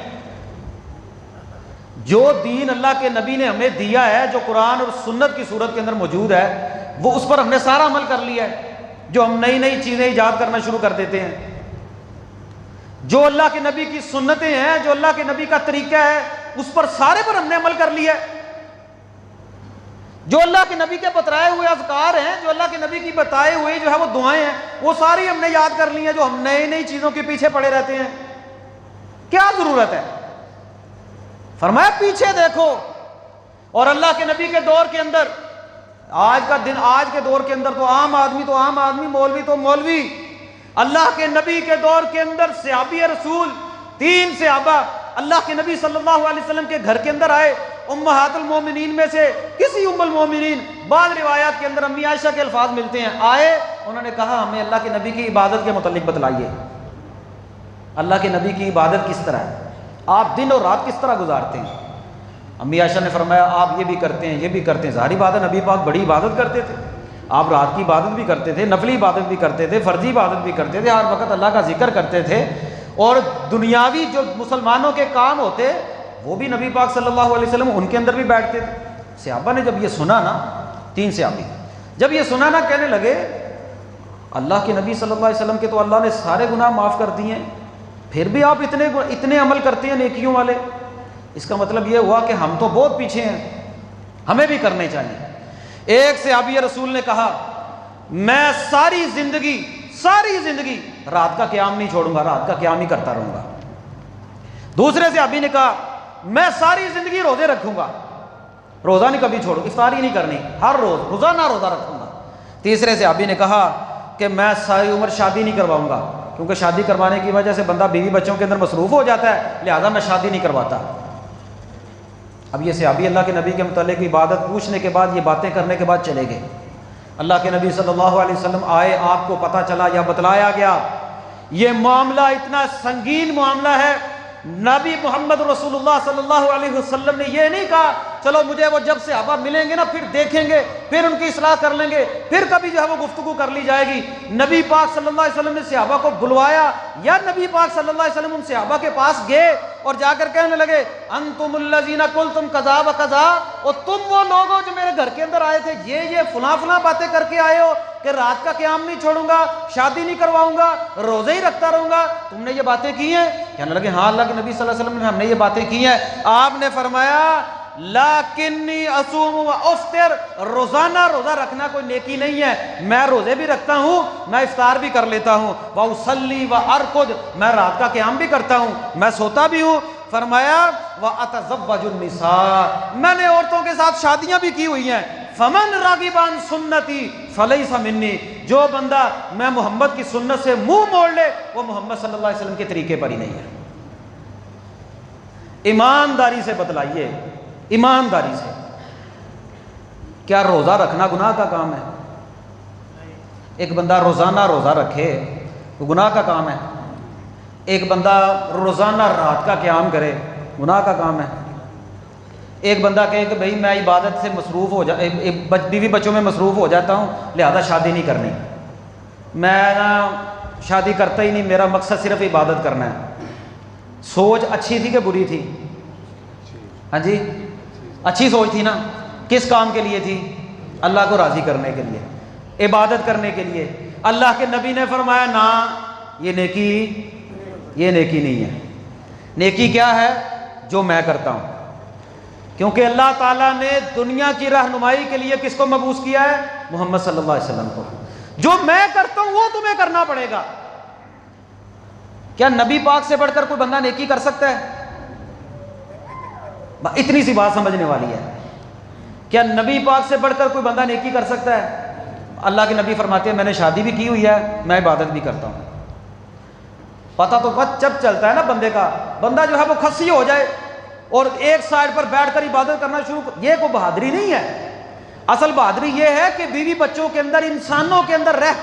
جو دین اللہ کے نبی نے ہمیں دیا ہے، جو قرآن اور سنت کی صورت کے اندر موجود ہے، وہ اس پر ہم نے سارا عمل کر لیا ہے. جو ہم نئی نئی چیزیں ایجاد کرنا شروع کر دیتے ہیں، جو اللہ کے نبی کی سنتیں ہیں، جو اللہ کے نبی کا طریقہ ہے، اس پر سارے پر ہم نے عمل کر لیا ہے. جو اللہ کے نبی کے بتائے ہوئے اذکار ہیں، جو اللہ کے نبی کی بتائے ہوئے جو ہے وہ دعائیں ہیں، وہ ساری ہم نے یاد کر لی ہیں. جو ہم نئی نئی چیزوں کے پیچھے پڑے رہتے ہیں، کیا ضرورت ہے؟ فرمایا پیچھے دیکھو. اور اللہ کے نبی کے دور کے اندر آج کا دن، آج کے دور کے اندر تو عام آدمی، مولوی تو مولوی. اللہ کے نبی کے دور کے اندر صحابی رسول 3 صحابہ اللہ کے نبی صلی اللہ علیہ وسلم کے گھر کے اندر آئے. امہات المومنین میں سے کسی ام المومنین، بعض روایات کے اندر امی عائشہ کے الفاظ ملتے ہیں، آئے، انہوں نے کہا ہمیں اللہ کے نبی کی عبادت کے متعلق بتلائیے. اللہ کے نبی کی عبادت کس طرح ہے، آپ دن اور رات کس طرح گزارتے ہیں؟ امی عائشہ نے فرمایا آپ یہ بھی کرتے ہیں، یہ بھی کرتے ہیں. ظاہری بات ہے نبی پاک بڑی عبادت کرتے تھے، آپ رات کی عبادت بھی کرتے تھے، نفلی عبادت بھی کرتے تھے، فرضی عبادت بھی کرتے تھے، ہر وقت اللہ کا ذکر کرتے تھے، اور دنیاوی جو مسلمانوں کے کام ہوتے وہ بھی نبی پاک صلی اللہ علیہ وسلم ان کے اندر بھی بیٹھتے تھے. صحابہ نے جب یہ سنا نا، 3 صحابی جب یہ سنا نا، کہنے لگے اللہ کے نبی صلی اللہ علیہ وسلم کے تو اللہ نے سارے گناہ معاف کر دیے ہیں، پھر بھی آپ اتنے عمل کرتے ہیں نیکیوں والے. اس کا مطلب یہ ہوا کہ ہم تو بہت پیچھے ہیں، ہمیں بھی کرنے چاہیے. ایک صحابی رسول نے کہا میں ساری زندگی رات کا قیام نہیں چھوڑوں گا، رات کا قیام ہی کرتا رہوں گا. دوسرے صحابی نے کہا میں ساری زندگی روزے رکھوں گا، روزہ نہیں کبھی چھوڑوں، افطاری نہیں کرنی، ہر روز روزانہ روزہ رکھوں گا. تیسرے صحابی نے کہا کہ میں ساری عمر شادی نہیں کرواؤں گا، کیونکہ شادی کروانے کی وجہ سے بندہ بیوی بچوں کے اندر مصروف ہو جاتا ہے، لہذا میں شادی نہیں کرواتا. اب یہ صحابی اللہ کے نبی کے متعلق عبادت پوچھنے کے بعد، یہ باتیں کرنے کے بعد چلے گئے. اللہ کے نبی صلی اللہ علیہ وسلم آئے، آپ کو پتہ چلا یا بتلایا گیا یہ معاملہ اتنا سنگین معاملہ ہے. نبی محمد رسول اللہ صلی اللہ علیہ وسلم نے یہ نہیں کہا چلو مجھے وہ جب صحابہ ملیں گے نا پھر دیکھیں گے، پھر ان کی اصلاح کر لیں گے، پھر کبھی جو ہے وہ گفتگو کر لی جائے گی. نبی پاک صلی اللہ علیہ وسلم نے صحابہ کو بلوایا، یا نبی پاک صلی اللہ علیہ وسلم ان صحابہ کے پاس گئے اور جا کر کہنے لگے انتم الذین قلتم کذا و کذا، اور تم وہ لوگ ہو جو میرے گھر کے اندر آئے تھے، یہ فلاں باتیں کر کے آئے ہو کہ رات کا قیام نہیں چھوڑوں گا، شادی نہیں کرواؤں گا، روزے ہی رکھتا رہوں گا، تم نے یہ باتیں کی ہیں؟ کہنے لگے ہاں اللہ کے نبی صلی اللہ علیہ وسلم نے، ہم نے یہ باتیں کی ہیں. آپ نے فرمایا لیکنی اصوم و افطر، روزانہ روزہ رکھنا کوئی نیکی نہیں ہے، میں روزے بھی رکھتا ہوں، میں افطار بھی کر لیتا ہوں، واصلی وارقد، میں رات کا قیام بھی کرتا ہوں، میں سوتا بھی ہوں. فرمایا واتزوج النساء، میں نے عورتوں کے ساتھ شادیاں بھی کی ہوئی ہیں. فمن راغب عن سنتی فلیس منی، جو بندہ میں محمد کی سنت سے منہ موڑ لے وہ محمد صلی اللہ علیہ وسلم کے طریقے پر ہی نہیں ہے. ایمانداری سے بتلائیے، ایمانداری سے، کیا روزہ رکھنا گناہ کا کام ہے؟ ایک بندہ روزانہ روزہ رکھے وہ گناہ کا کام ہے؟ ایک بندہ روزانہ رات کا قیام کرے گناہ کا کام ہے؟ ایک بندہ کہے کہ بھئی میں عبادت سے مصروف ہو بیوی بچوں میں مصروف ہو جاتا ہوں لہذا شادی نہیں کرنی، میں نا شادی کرتا ہی نہیں، میرا مقصد صرف عبادت کرنا ہے. سوچ اچھی تھی کہ بری تھی؟ ہاں جی اچھی سوچ تھی نا. کس کام کے لیے تھی؟ اللہ کو راضی کرنے کے لیے، عبادت کرنے کے لیے. اللہ کے نبی نے فرمایا نا یہ نیکی نہیں ہے. نیکی کیا ہے؟ جو میں کرتا ہوں، کیونکہ اللہ تعالیٰ نے دنیا کی رہنمائی کے لیے کس کو مبعوث کیا ہے؟ محمد صلی اللہ علیہ وسلم کو. جو میں کرتا ہوں وہ تمہیں کرنا پڑے گا. کیا نبی پاک سے بڑھ کر کوئی بندہ نیکی کر سکتا ہے؟ اتنی سی بات سمجھنے والی ہے. کیا نبی پاک سے بڑھ کر کوئی بندہ نیکی کر سکتا ہے؟ اللہ کے نبی فرماتے ہیں میں نے شادی بھی کی ہوئی ہے، میں عبادت بھی کرتا ہوں. پتہ تو جب چلتا ہے نا بندے کا، بندہ جو ہے وہ کھسی ہو جائے اور ایک سائڈ پر بیٹھ کر عبادت کرنا شروع، یہ کوئی بہادری نہیں ہے. اصل بہادری یہ ہے کہ بیوی بچوں کے اندر، انسانوں کے اندر رہ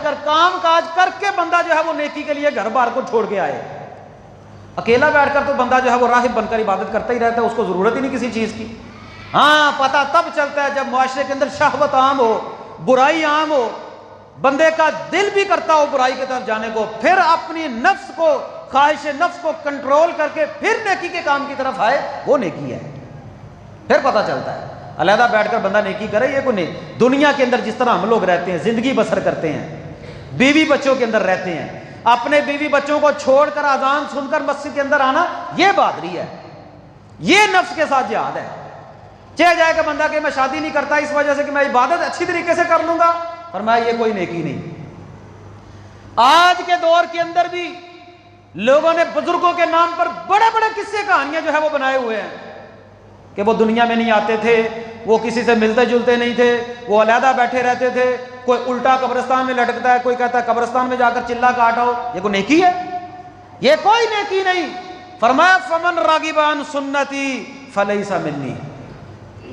کر کام کاج کر کے بندہ جو ہے وہ نیکی کے لیے گھر بار کو چھوڑ کے آئے. اکیلا بیٹھ کر تو بندہ جو ہے وہ راہب بن کر عبادت کرتا ہی رہتا ہے، اس کو ضرورت ہی نہیں کسی چیز کی. ہاں پتہ تب چلتا ہے جب معاشرے کے اندر شہوت عام ہو، برائی عام ہو، بندے کا دل بھی کرتا ہو برائی کی طرف جانے کو، پھر اپنی نفس کو، خواہش نفس کو کنٹرول کر کے پھر نیکی کے کام کی طرف آئے، وہ نیکی ہے. پھر پتہ چلتا ہے. علیحدہ بیٹھ کر بندہ نیکی کرے یہ کوئی نہیں. دنیا کے اندر جس طرح ہم لوگ رہتے ہیں، زندگی بسر کرتے ہیں، بیوی بچوں کے اندر رہتے ہیں، اپنے بیوی بچوں کو چھوڑ کر اذان سن کر مسجد کے اندر آنا، یہ بہادری ہے، یہ نفس کے ساتھ جہاد ہے. چہ جائے کہ بندہ کہ میں شادی نہیں کرتا اس وجہ سے کہ میں عبادت اچھی طریقے سے کر لوں گا، فرمایا یہ کوئی نیکی نہیں. آج کے دور کے اندر بھی لوگوں نے بزرگوں کے نام پر بڑے بڑے قصے کہانیاں جو ہے وہ بنائے ہوئے ہیں کہ وہ دنیا میں نہیں آتے تھے، وہ کسی سے ملتے جلتے نہیں تھے، وہ علیحدہ بیٹھے رہتے تھے، کوئی الٹا قبرستان میں لٹکتا ہے، کوئی کہتا ہے قبرستان میں جا کر چلا کاٹ آؤ، یہ کوئی نیکی ہے؟ یہ کوئی نیکی نہیں۔ فرمایا فمن راغب عن سنتی فلیس منی،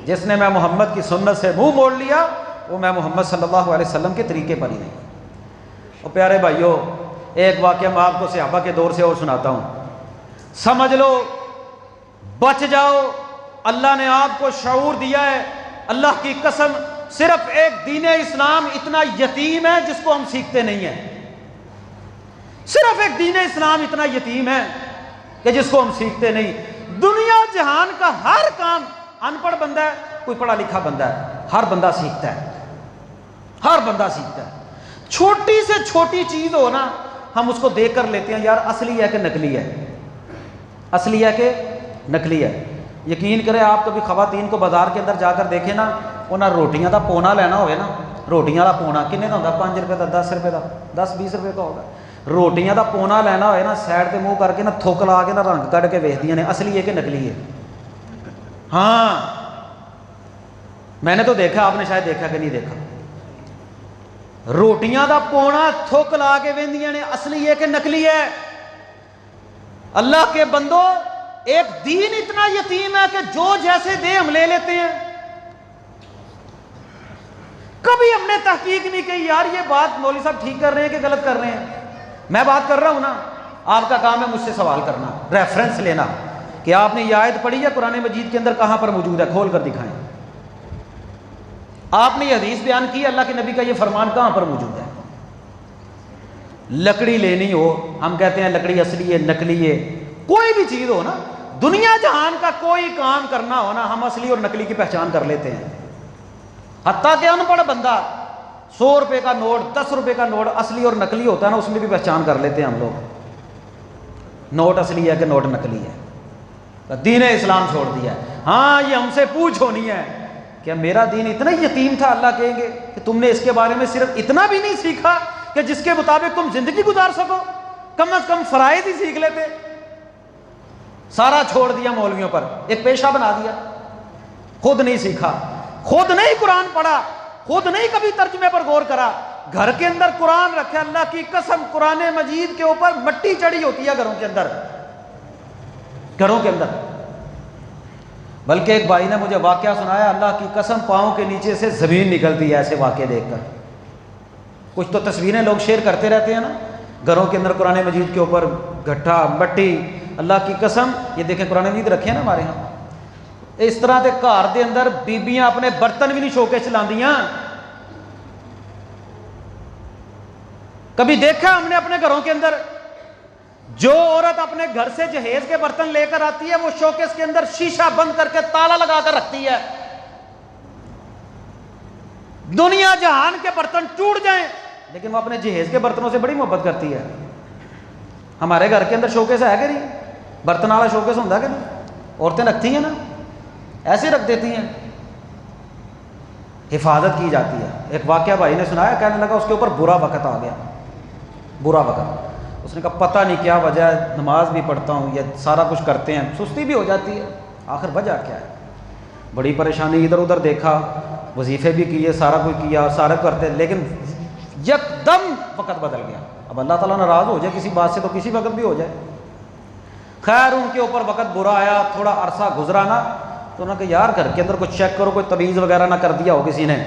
جس نے میں محمد کی سنت سے منہ موڑ لیا وہ میں محمد صلی اللہ علیہ وسلم کے طریقے پر ہی نہیں۔ اور پیارے بھائیوں، ایک واقعہ میں آپ کو صحابہ کے دور سے اور سناتا ہوں، سمجھ لو بچ جاؤ، اللہ نے آپ کو شعور دیا ہے۔ اللہ کی قسم، صرف ایک دین اسلام اتنا یتیم ہے جس کو ہم سیکھتے نہیں ہیں، صرف ایک دین اسلام اتنا یتیم ہے کہ جس کو ہم سیکھتے نہیں۔ دنیا جہان کا ہر کام، ان پڑھ بندہ ہے، کوئی پڑھا لکھا بندہ ہے، ہر بندہ سیکھتا ہے، ہر بندہ سیکھتا ہے۔ چھوٹی سے چھوٹی چیز ہو نا، ہم اس کو دیکھ کر لیتے ہیں، یار اصلی ہے کہ نقلی ہے، اصلی ہے کہ نقلی ہے۔ یقین کریں، آپ کبھی خواتین کو بازار کے اندر جا کر دیکھیں نا، انہاں روٹیاں دا پونا لینا ہوئے نا، روٹیاں دا پونا کنے دا ہوتا؟ 5 روپے دا، 10 روپے دا، 10-20 روپے کا ہوگا۔ روٹیاں دا پونا لینا ہوئے نا، سائڈ تے منہ کر کے نا تھوک لا کے نا رنگ کٹ کے ویکھدیاں نے اصلی ہے کہ نقلی ہے۔ ہاں میں نے تو دیکھا، آپ نے شاید دیکھا کہ نہیں دیکھا، روٹیاں دا پونا تھوک لا کے ویندیاں نے اصلی ہے کہ نقلی ہے۔ اللہ کے بندو، ایک دین اتنا یتیم ہے کہ جو جیسے دے ہم لے لیتے ہیں۔ کبھی ہم نے تحقیق نہیں کی یار یہ بات مولوی صاحب ٹھیک کر رہے ہیں کہ غلط کر رہے ہیں۔ میں بات کر رہا ہوں نا، آپ کا کام ہے مجھ سے سوال کرنا، ریفرنس لینا کہ آپ نے یہ آیت پڑھی ہے قرآن مجید کے اندر کہاں پر موجود ہے، کھول کر دکھائیں۔ آپ نے یہ حدیث بیان کی، اللہ کے نبی کا یہ فرمان کہاں پر موجود ہے؟ لکڑی لینی ہو، ہم کہتے ہیں لکڑی اصلی ہے نقلی ہے، کوئی بھی چیز ہو نا، دنیا جہان کا کوئی کام کرنا ہو نا، ہم اصلی اور نقلی کی پہچان کر لیتے ہیں۔ حتیٰ کہ ان پڑھ بندہ 100 روپے کا نوٹ، 10 روپے کا نوٹ اصلی اور نقلی ہوتا ہے نا، اس میں بھی پہچان کر لیتے ہیں ہم لوگ، نوٹ اصلی ہے کہ نوٹ نقلی ہے۔ دین اسلام چھوڑ دیا ہے۔ ہاں یہ ہم سے پوچھ ہونی ہے، کیا میرا دین اتنا یتیم تھا؟ اللہ کہیں گے کہ تم نے اس کے بارے میں صرف اتنا بھی نہیں سیکھا کہ جس کے مطابق تم زندگی گزار سکو، کم از کم فرائض ہی سیکھ لیتے۔ سارا چھوڑ دیا مولویوں پر، ایک پیشہ بنا دیا، خود نہیں سیکھا، خود نہیں قرآن پڑھا، خود نہیں کبھی ترجمے پر غور کرا۔ گھر کے اندر قرآن رکھے، اللہ کی قسم قرآن مجید کے اوپر مٹی چڑھی ہوتی ہے گھروں کے اندر، گھروں کے اندر۔ بلکہ ایک بھائی نے مجھے واقعہ سنایا، اللہ کی قسم پاؤں کے نیچے سے زمین نکلتی ہے ایسے واقعے دیکھ کر۔ کچھ تو تصویریں لوگ شیئر کرتے رہتے ہیں نا، گھروں کے اندر قرآن مجید کے اوپر گھٹا مٹی، اللہ کی قسم یہ دیکھیں قرآن مجید رکھے ہیں نا ہمارے ہاں، اس طرح کے گھر دے اندر بیبیاں اپنے برتن بھی نہیں شوکے چلاندیاں۔ کبھی دیکھا ہم نے اپنے گھروں کے اندر، جو عورت اپنے گھر سے جہیز کے برتن لے کر آتی ہے وہ شوکیس کے اندر شیشہ بند کر کے تالا لگا کر رکھتی ہے۔ دنیا جہان کے برتن ٹوٹ جائیں لیکن وہ اپنے جہیز کے برتنوں سے بڑی محبت کرتی ہے۔ ہمارے گھر کے اندر شوکیس ہے کہ نہیں؟ برتن والا شوکیس ہوتا ہے کہ نہیں؟ عورتیں رکھتی ہیں نا، ایسے رکھ دیتی ہیں، حفاظت کی جاتی ہے۔ ایک واقعہ بھائی نے سنایا، کہنے لگا اس کے اوپر برا وقت آ گیا، برا وقت۔ اس نے کہا پتہ نہیں کیا وجہ ہے، نماز بھی پڑھتا ہوں، یہ سارا کچھ کرتے ہیں، سستی بھی ہو جاتی ہے، آخر وجہ کیا ہے؟ بڑی پریشانی، ادھر ادھر دیکھا، وظیفے بھی کیے، سارا کچھ کیا، سارا کرتے، لیکن یک دم وقت بدل گیا۔ اب اللہ تعالیٰ ناراض ہو جائے کسی بات سے تو کسی وقت بھی ہو جائے۔ خیر ان کے اوپر وقت برا آیا، تھوڑا عرصہ گزرا نا، تو انہوں نے کہا یار گھر کے اندر کچھ چیک کرو، کوئی تعویذ وغیرہ نہ کر دیا ہو کسی نے،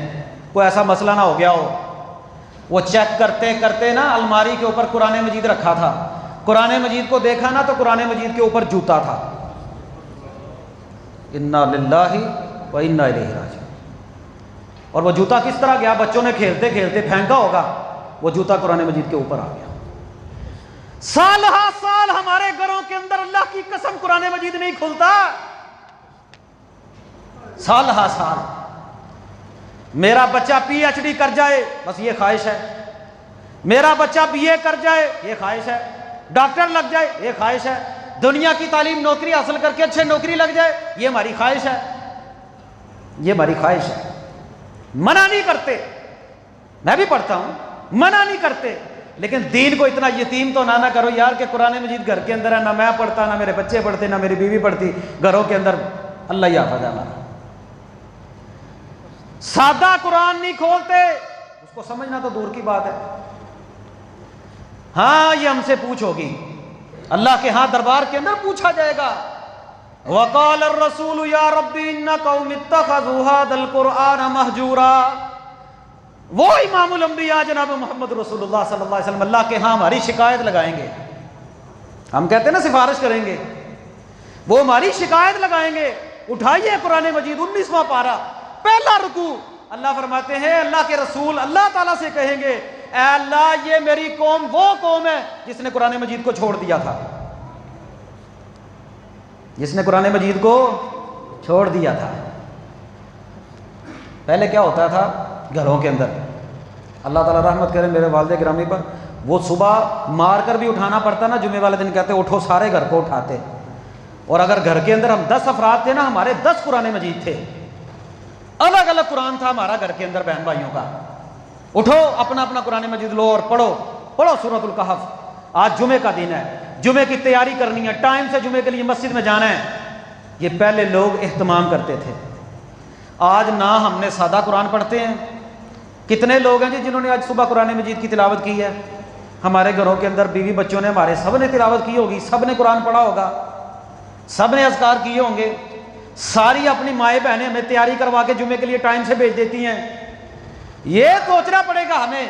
کوئی ایسا مسئلہ نہ ہو گیا ہو۔ وہ چیک کرتے کرتے نا الماری کے اوپر قرآن مجید رکھا تھا، قرآن مجید کو دیکھا نا تو قرآن مجید کے اوپر جوتا تھا۔ انا للہ و انا الیہ راجعون۔ اور وہ جوتا کس طرح گیا؟ بچوں نے کھیلتے کھیلتے پھینکا ہوگا، وہ جوتا قرآن مجید کے اوپر آ گیا۔ سال ہا سال ہمارے گھروں کے اندر اللہ کی قسم قرآن مجید نہیں کھلتا، سال ہا سال۔ میرا بچہ پی ایچ ڈی کر جائے بس یہ خواہش ہے، میرا بچہ بی اے کر جائے یہ خواہش ہے، ڈاکٹر لگ جائے یہ خواہش ہے، دنیا کی تعلیم نوکری حاصل کر کے اچھے نوکری لگ جائے یہ ہماری خواہش ہے، یہ ہماری خواہش ہے۔ منع نہیں کرتے، میں بھی پڑھتا ہوں، منع نہیں کرتے، لیکن دین کو اتنا یتیم تو نہ کرو یار کہ قرآن مجید گھر کے اندر ہے، نہ میں پڑھتا، نہ میرے بچے پڑھتے، نہ میری بیوی پڑھتی، گھروں کے اندر اللہ ہی حافظ ہے ہمارا۔ سادہ قرآن نہیں کھولتے، اس کو سمجھنا تو دور کی بات ہے۔ ہاں یہ ہم سے پوچھ ہوگی، اللہ کے ہاں دربار کے اندر پوچھا جائے گا۔ وقال الرسول یا ربی ان قوم اتخذوا هذا القرآن مہجورا۔ وہ امام الانبیاء جناب محمد رسول اللہ صلی اللہ علیہ وسلم اللہ کے ہاں ہماری شکایت لگائیں گے۔ ہم کہتے ہیں نا سفارش کریں گے، وہ ہماری شکایت لگائیں گے۔ اٹھائیے قرآن مجید 19واں پارہ پہلا رکوع، اللہ فرماتے ہیں اللہ کے رسول اللہ تعالیٰ سے کہیں گے اے اللہ یہ میری قوم وہ قوم ہے جس نے قرآن مجید کو چھوڑ دیا تھا، جس نے قرآن مجید کو چھوڑ دیا تھا۔ پہلے کیا ہوتا تھا گھروں کے اندر، اللہ تعالیٰ رحمت کرے میرے والد گرامی پر، وہ صبح مار کر بھی اٹھانا پڑتا نا، جمعے والے دن کہتے اٹھو، سارے گھر کو اٹھاتے، اور اگر گھر کے اندر ہم 10 افراد تھے نا، ہمارے 10 قرآن مجید تھے، الگ الگ قرآن تھا ہمارا گھر کے اندر بہن بھائیوں کا۔ اٹھو اپنا اپنا قرآن مجید لو اور پڑھو سورۃ الکہف۔ آج جمعے کا دن ہے، جمعے کی تیاری کرنی ہے، ٹائم سے جمعے کے لیے مسجد میں جانا ہے۔ یہ پہلے لوگ اہتمام کرتے تھے، آج نہ ہم نے سادہ قرآن پڑھتے ہیں۔ کتنے لوگ ہیں جی جنہوں نے آج صبح قرآن مجید کی تلاوت کی ہے؟ ہمارے گھروں کے اندر بیوی بچوں نے، ہمارے سب نے تلاوت کی ہوگی، سب نے قرآن پڑھا ہوگا، سب نے اذکار کیے ہوں گے۔ ساری اپنی مائیں بہنیں ہمیں تیاری کروا کے جمعے کے لیے ٹائم سے بھیج دیتی ہیں۔ یہ سوچنا پڑے گا ہمیں،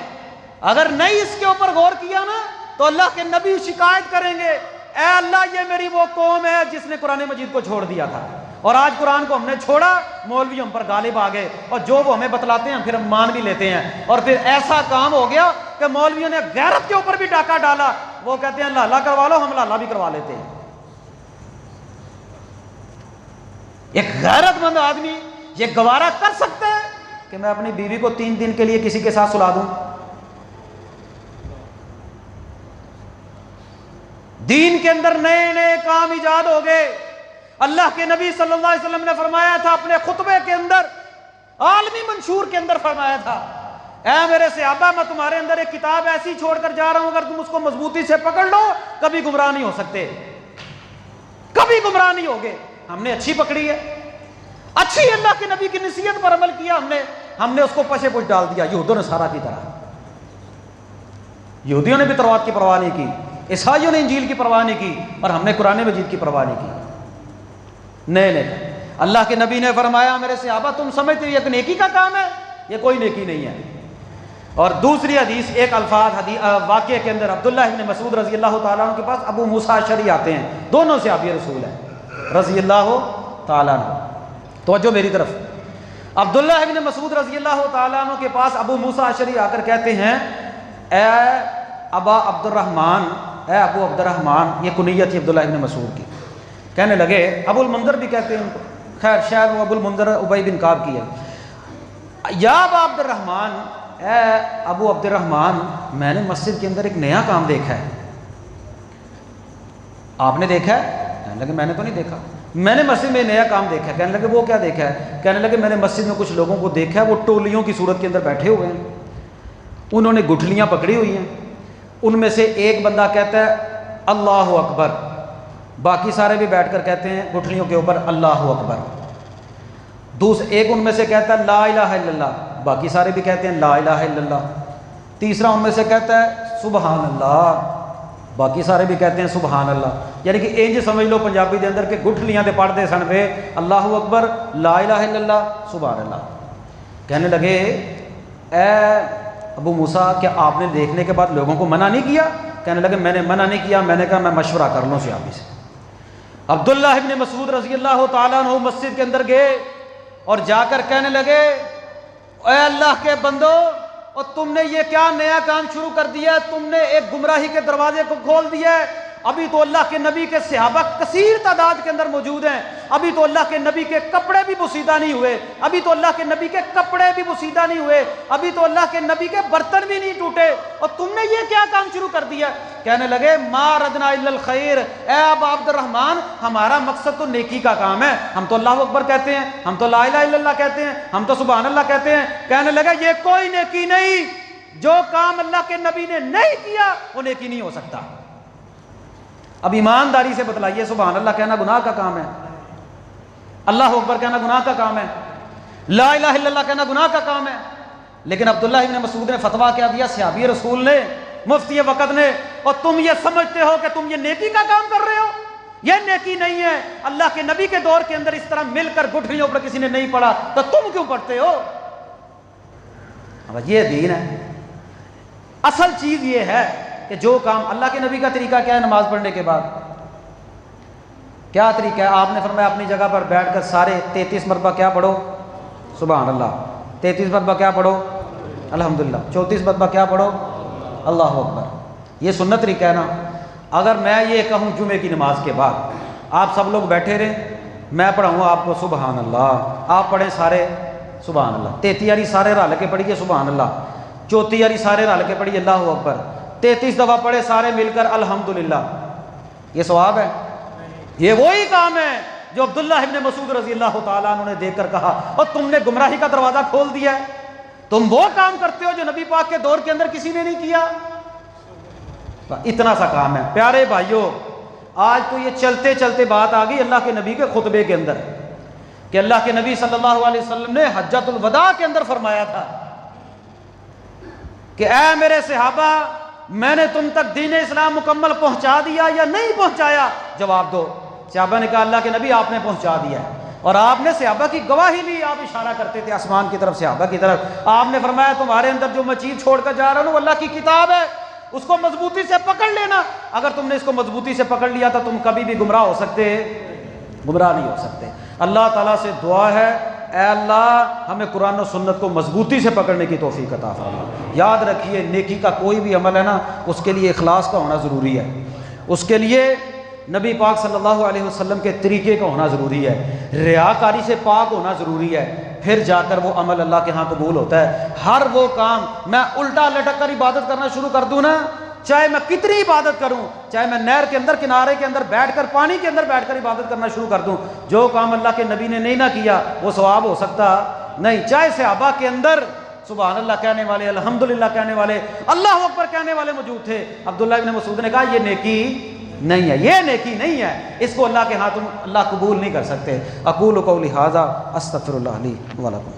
اگر نہیں اس کے اوپر غور کیا نا تو اللہ کے نبی شکایت کریں گے اے اللہ یہ میری وہ قوم ہے جس نے قرآن مجید کو چھوڑ دیا تھا، اور آج قرآن کو ہم نے چھوڑا، مولوی ہم پر غالب آ گئے، اور جو وہ ہمیں بتلاتے ہیں پھر ہم مان بھی لیتے ہیں، اور پھر ایسا کام ہو گیا کہ مولویوں نے غیرت کے اوپر بھی ڈاکہ ڈالا، وہ کہتے ہیں لالا کروا لو، ہم لالا بھی کروا لیتے ہیں۔ ایک غیرت مند آدمی یہ گوارا کر سکتا ہے کہ میں اپنی بیوی کو 3 دن کے لیے کسی کے ساتھ سلا دوں؟ دین کے اندر نئے نئے کام ایجاد ہو گئے۔ اللہ کے نبی صلی اللہ علیہ وسلم نے فرمایا تھا اپنے خطبے کے اندر، عالمی منشور کے اندر فرمایا تھا اے میرے صحابہ میں تمہارے اندر ایک کتاب ایسی چھوڑ کر جا رہا ہوں، اگر تم اس کو مضبوطی سے پکڑ لو کبھی گمراہ نہیں ہو سکتے، کبھی گمراہ نہیں ہوگے۔ ہم نے اچھی پکڑی ہے، اچھی اللہ کے نبی کی نصیحت پر عمل کیا، ہم نے اس کو پشے پش ڈال دیا یہود و نصارہ کی طرح۔ یہودیوں نے بھی تورات کی پرواہ نہیں کی، عیسائیوں نے انجیل کی پرواہ نہیں کی، اور ہم نے قرآن مجید کی پرواہ نہیں کی۔ نہیں، اللہ کے نبی نے فرمایا میرے صحابہ تم سمجھتے یہ ایک نیکی کا کام ہے، یہ کوئی نیکی نہیں ہے۔ اور دوسری حدیث، ایک الفاظ واقعے کے اندر عبداللہ ابن مسعود رضی اللہ تعالیٰ عنہ کے پاس ابو موسیٰ اشعری آتے ہیں، دونوں صحابی رسول ہیں رضی اللہ تعالیٰ عنہ۔ توجہ میری طرف، عبداللہ ابن مسعود رضی اللہ تعالیٰ عنہ کے پاس ابو موسیٰ اشعری آ کر کہتے ہیں اے ابا عبد الرحمن، اے ابو عبد الرحمن، یہ کنیت تھی عبداللہ ابن مسعود کی۔ کہنے لگے، ابو المنذر بھی کہتے ہیں ان کو، خیر شاید وہ ابو المنذر ابی بن کعب کی ہے، یا ابا عبد الرحمن، اے ابو عبد الرحمن، میں نے مسجد کے اندر ایک نیا کام دیکھا ہے۔ آپ نے دیکھا ہے؟ کہنے لگے میں نے تو نہیں دیکھا، میں نے مسجد میں نیا کام دیکھا ہے۔ کہنے لگے وہ کیا دیکھا ہے؟ کہنے لگے میں نے مسجد میں کچھ لوگوں کو دیکھا ہے، وہ ٹولیوں کی صورت کے اندر بیٹھے ہوئے ہیں، انہوں نے گٹھلیاں پکڑی ہوئی ہیں، ان میں سے ایک بندہ کہتا ہے اللہ اکبر، باقی سارے بھی بیٹھ کر کہتے ہیں گٹھلیوں کے اوپر اللہ اکبر۔ ایک ان میں سے کہتا ہے لا الہ الا اللہ، باقی سارے بھی کہتے ہیں لا الہ الا اللہ۔ تیسرا ان میں سے کہتا ہے سبحان اللہ، باقی سارے بھی کہتے ہیں سبحان اللہ۔ یعنی کہ انج سمجھ لو پنجابی دے اندر کہ گٹھلیاں تے پڑھتے سن پہ اللہ اکبر، لا الہ الا اللہ، سبحان اللہ۔ کہنے لگے اے ابو موسیٰ کیا آپ نے دیکھنے کے بعد لوگوں کو منع نہیں کیا؟ کہنے لگے میں نے منع نہیں کیا، میں نے کہا میں مشورہ کر لوں صحابی سے۔ عبداللہ ابن مسعود رضی اللہ تعالیٰ عنہ مسجد کے اندر گئے اور جا کر کہنے لگے اے اللہ کے بندو، اور تم نے یہ کیا نیا کام شروع کر دیا ہے؟ تم نے ایک گمراہی کے دروازے کو کھول دیا ہے۔ ابھی تو اللہ کے نبی کے صحابہ کثیر تعداد کے اندر موجود ہیں، ابھی تو اللہ کے نبی کے کپڑے بھی بوسیدہ نہیں ہوئے، ابھی تو اللہ کے نبی کے کپڑے بھی بوسیدہ نہیں ہوئے، ابھی تو اللہ کے نبی کے برتن بھی نہیں ٹوٹے، اور تم نے یہ کیا کام شروع کر دیا؟ کہنے لگے ما ردنا الا الخیر، اے ابا عبد الرحمن ہمارا مقصد تو نیکی کا کام ہے، ہم تو اللہ اکبر کہتے ہیں، ہم تو لا الہ الا اللہ کہتے ہیں، ہم تو سبحان اللہ کہتے ہیں۔ کہنے لگے یہ کوئی نیکی نہیں، جو کام اللہ کے نبی نے نہیں کیا وہ نیکی نہیں ہو سکتا۔ اب ایمانداری سے بتلائیے، سبحان اللہ کہنا گناہ کا کام ہے، اللہ اکبر کہنا گناہ کا کام ہے؟ لا الہ الا اللہ کہنا گناہ کا کام ہے، لیکن عبداللہ ابن مسعود نے فتویٰ کیا دیا، صحابی رسول نے، مفتی وقت نے، اور تم یہ سمجھتے ہو کہ تم یہ نیکی کا کام کر رہے ہو؟ یہ نیکی نہیں ہے۔ اللہ کے نبی کے دور کے اندر اس طرح مل کر گٹھلیوں پر کسی نے نہیں پڑھا تو تم کیوں پڑھتے ہو؟ اب یہ دین ہے۔ اصل چیز یہ ہے کہ جو کام اللہ کے نبی کا طریقہ کیا ہے نماز پڑھنے کے بعد، کیا طریقہ ہے؟ آپ نے فرمایا اپنی جگہ پر بیٹھ کر سارے 33 مرتبہ کیا پڑھو؟ سبحان اللہ۔ 33 مرتبہ کیا پڑھو؟ الحمدللہ۔ 34 مرتبہ کیا پڑھو؟ اللہ اکبر۔ یہ سنت طریقہ ہے نا۔ اگر میں یہ کہوں جمعے کی نماز کے بعد آپ سب لوگ بیٹھے رہیں، میں پڑھاؤں آپ کو سبحان اللہ، آپ پڑھیں سارے سبحان اللہ، 33 یاری سارے رل کے پڑھیے سبحان اللہ، 34 یاری سارے رل کے پڑھیے اللہ اکبر، 33 دفعہ پڑھے سارے مل کر الحمدللہ، یہ ثواب ہے؟ یہ وہی کام ہے جو عبداللہ ابن مسعود رضی اللہ تعالیٰ عنہ نے دیکھ کر کہا اور تم نے گمراہی کا دروازہ کھول دیا ہے، تم وہ کام کرتے ہو جو نبی پاک کے دور کے اندر کسی نے نہیں کیا۔ اتنا سا کام ہے۔ پیارے بھائیوں، آج تو یہ چلتے چلتے بات آ گئی اللہ کے نبی کے خطبے کے اندر کہ اللہ کے نبی صلی اللہ علیہ وسلم نے حجۃ الوداع کے اندر فرمایا تھا کہ اے میرے صحابہ، میں نے تم تک دین اسلام مکمل پہنچا دیا یا نہیں پہنچایا؟ جواب دو۔ صحابہ نے کہا اللہ کے نبی آپ نے پہنچا دیا ہے، اور آپ نے صحابہ کی گواہی لی، آپ اشارہ کرتے تھے آسمان کی طرف، صحابہ کی طرف، آپ نے فرمایا تمہارے اندر جو میں چیز چھوڑ کر جا رہا ہوں وہ اللہ کی کتاب ہے، اس کو مضبوطی سے پکڑ لینا۔ اگر تم نے اس کو مضبوطی سے پکڑ لیا تو تم کبھی بھی گمراہ ہو سکتے، گمراہ نہیں ہو سکتے۔ اللہ تعالیٰ سے دعا ہے اے اللہ ہمیں قرآن و سنت کو مضبوطی سے پکڑنے کی توفیق عطا فرما۔ یاد رکھیے نیکی کا کوئی بھی عمل ہے نا، اس کے لیے اخلاص کا ہونا ضروری ہے، اس کے لیے نبی پاک صلی اللہ علیہ وسلم کے طریقے کا ہونا ضروری ہے، ریاکاری سے پاک ہونا ضروری ہے، پھر جا کر وہ عمل اللہ کے ہاں قبول ہوتا ہے۔ ہر وہ کام میں الٹا لٹک کر عبادت کرنا شروع کر دوں نا، چاہے میں کتنی عبادت کروں، چاہے میں نہر کے اندر کنارے کے اندر بیٹھ کر پانی کے اندر بیٹھ کر عبادت کرنا شروع کر دوں، جو کام اللہ کے نبی نے نہیں نہ کیا وہ ثواب ہو سکتا نہیں۔ چاہے صحابہ کے اندر سبحان اللہ کہنے والے، الحمدللہ کہنے والے، اللہ اکبر کہنے والے موجود تھے، عبداللہ ابن مسعود نے کہا یہ نیکی نہیں ہے، یہ نیکی نہیں ہے، اس کو اللہ کے ہاں تم اللہ قبول نہیں کر سکتے۔ اقول قولی ھذا استغفر اللہ لی ولکم۔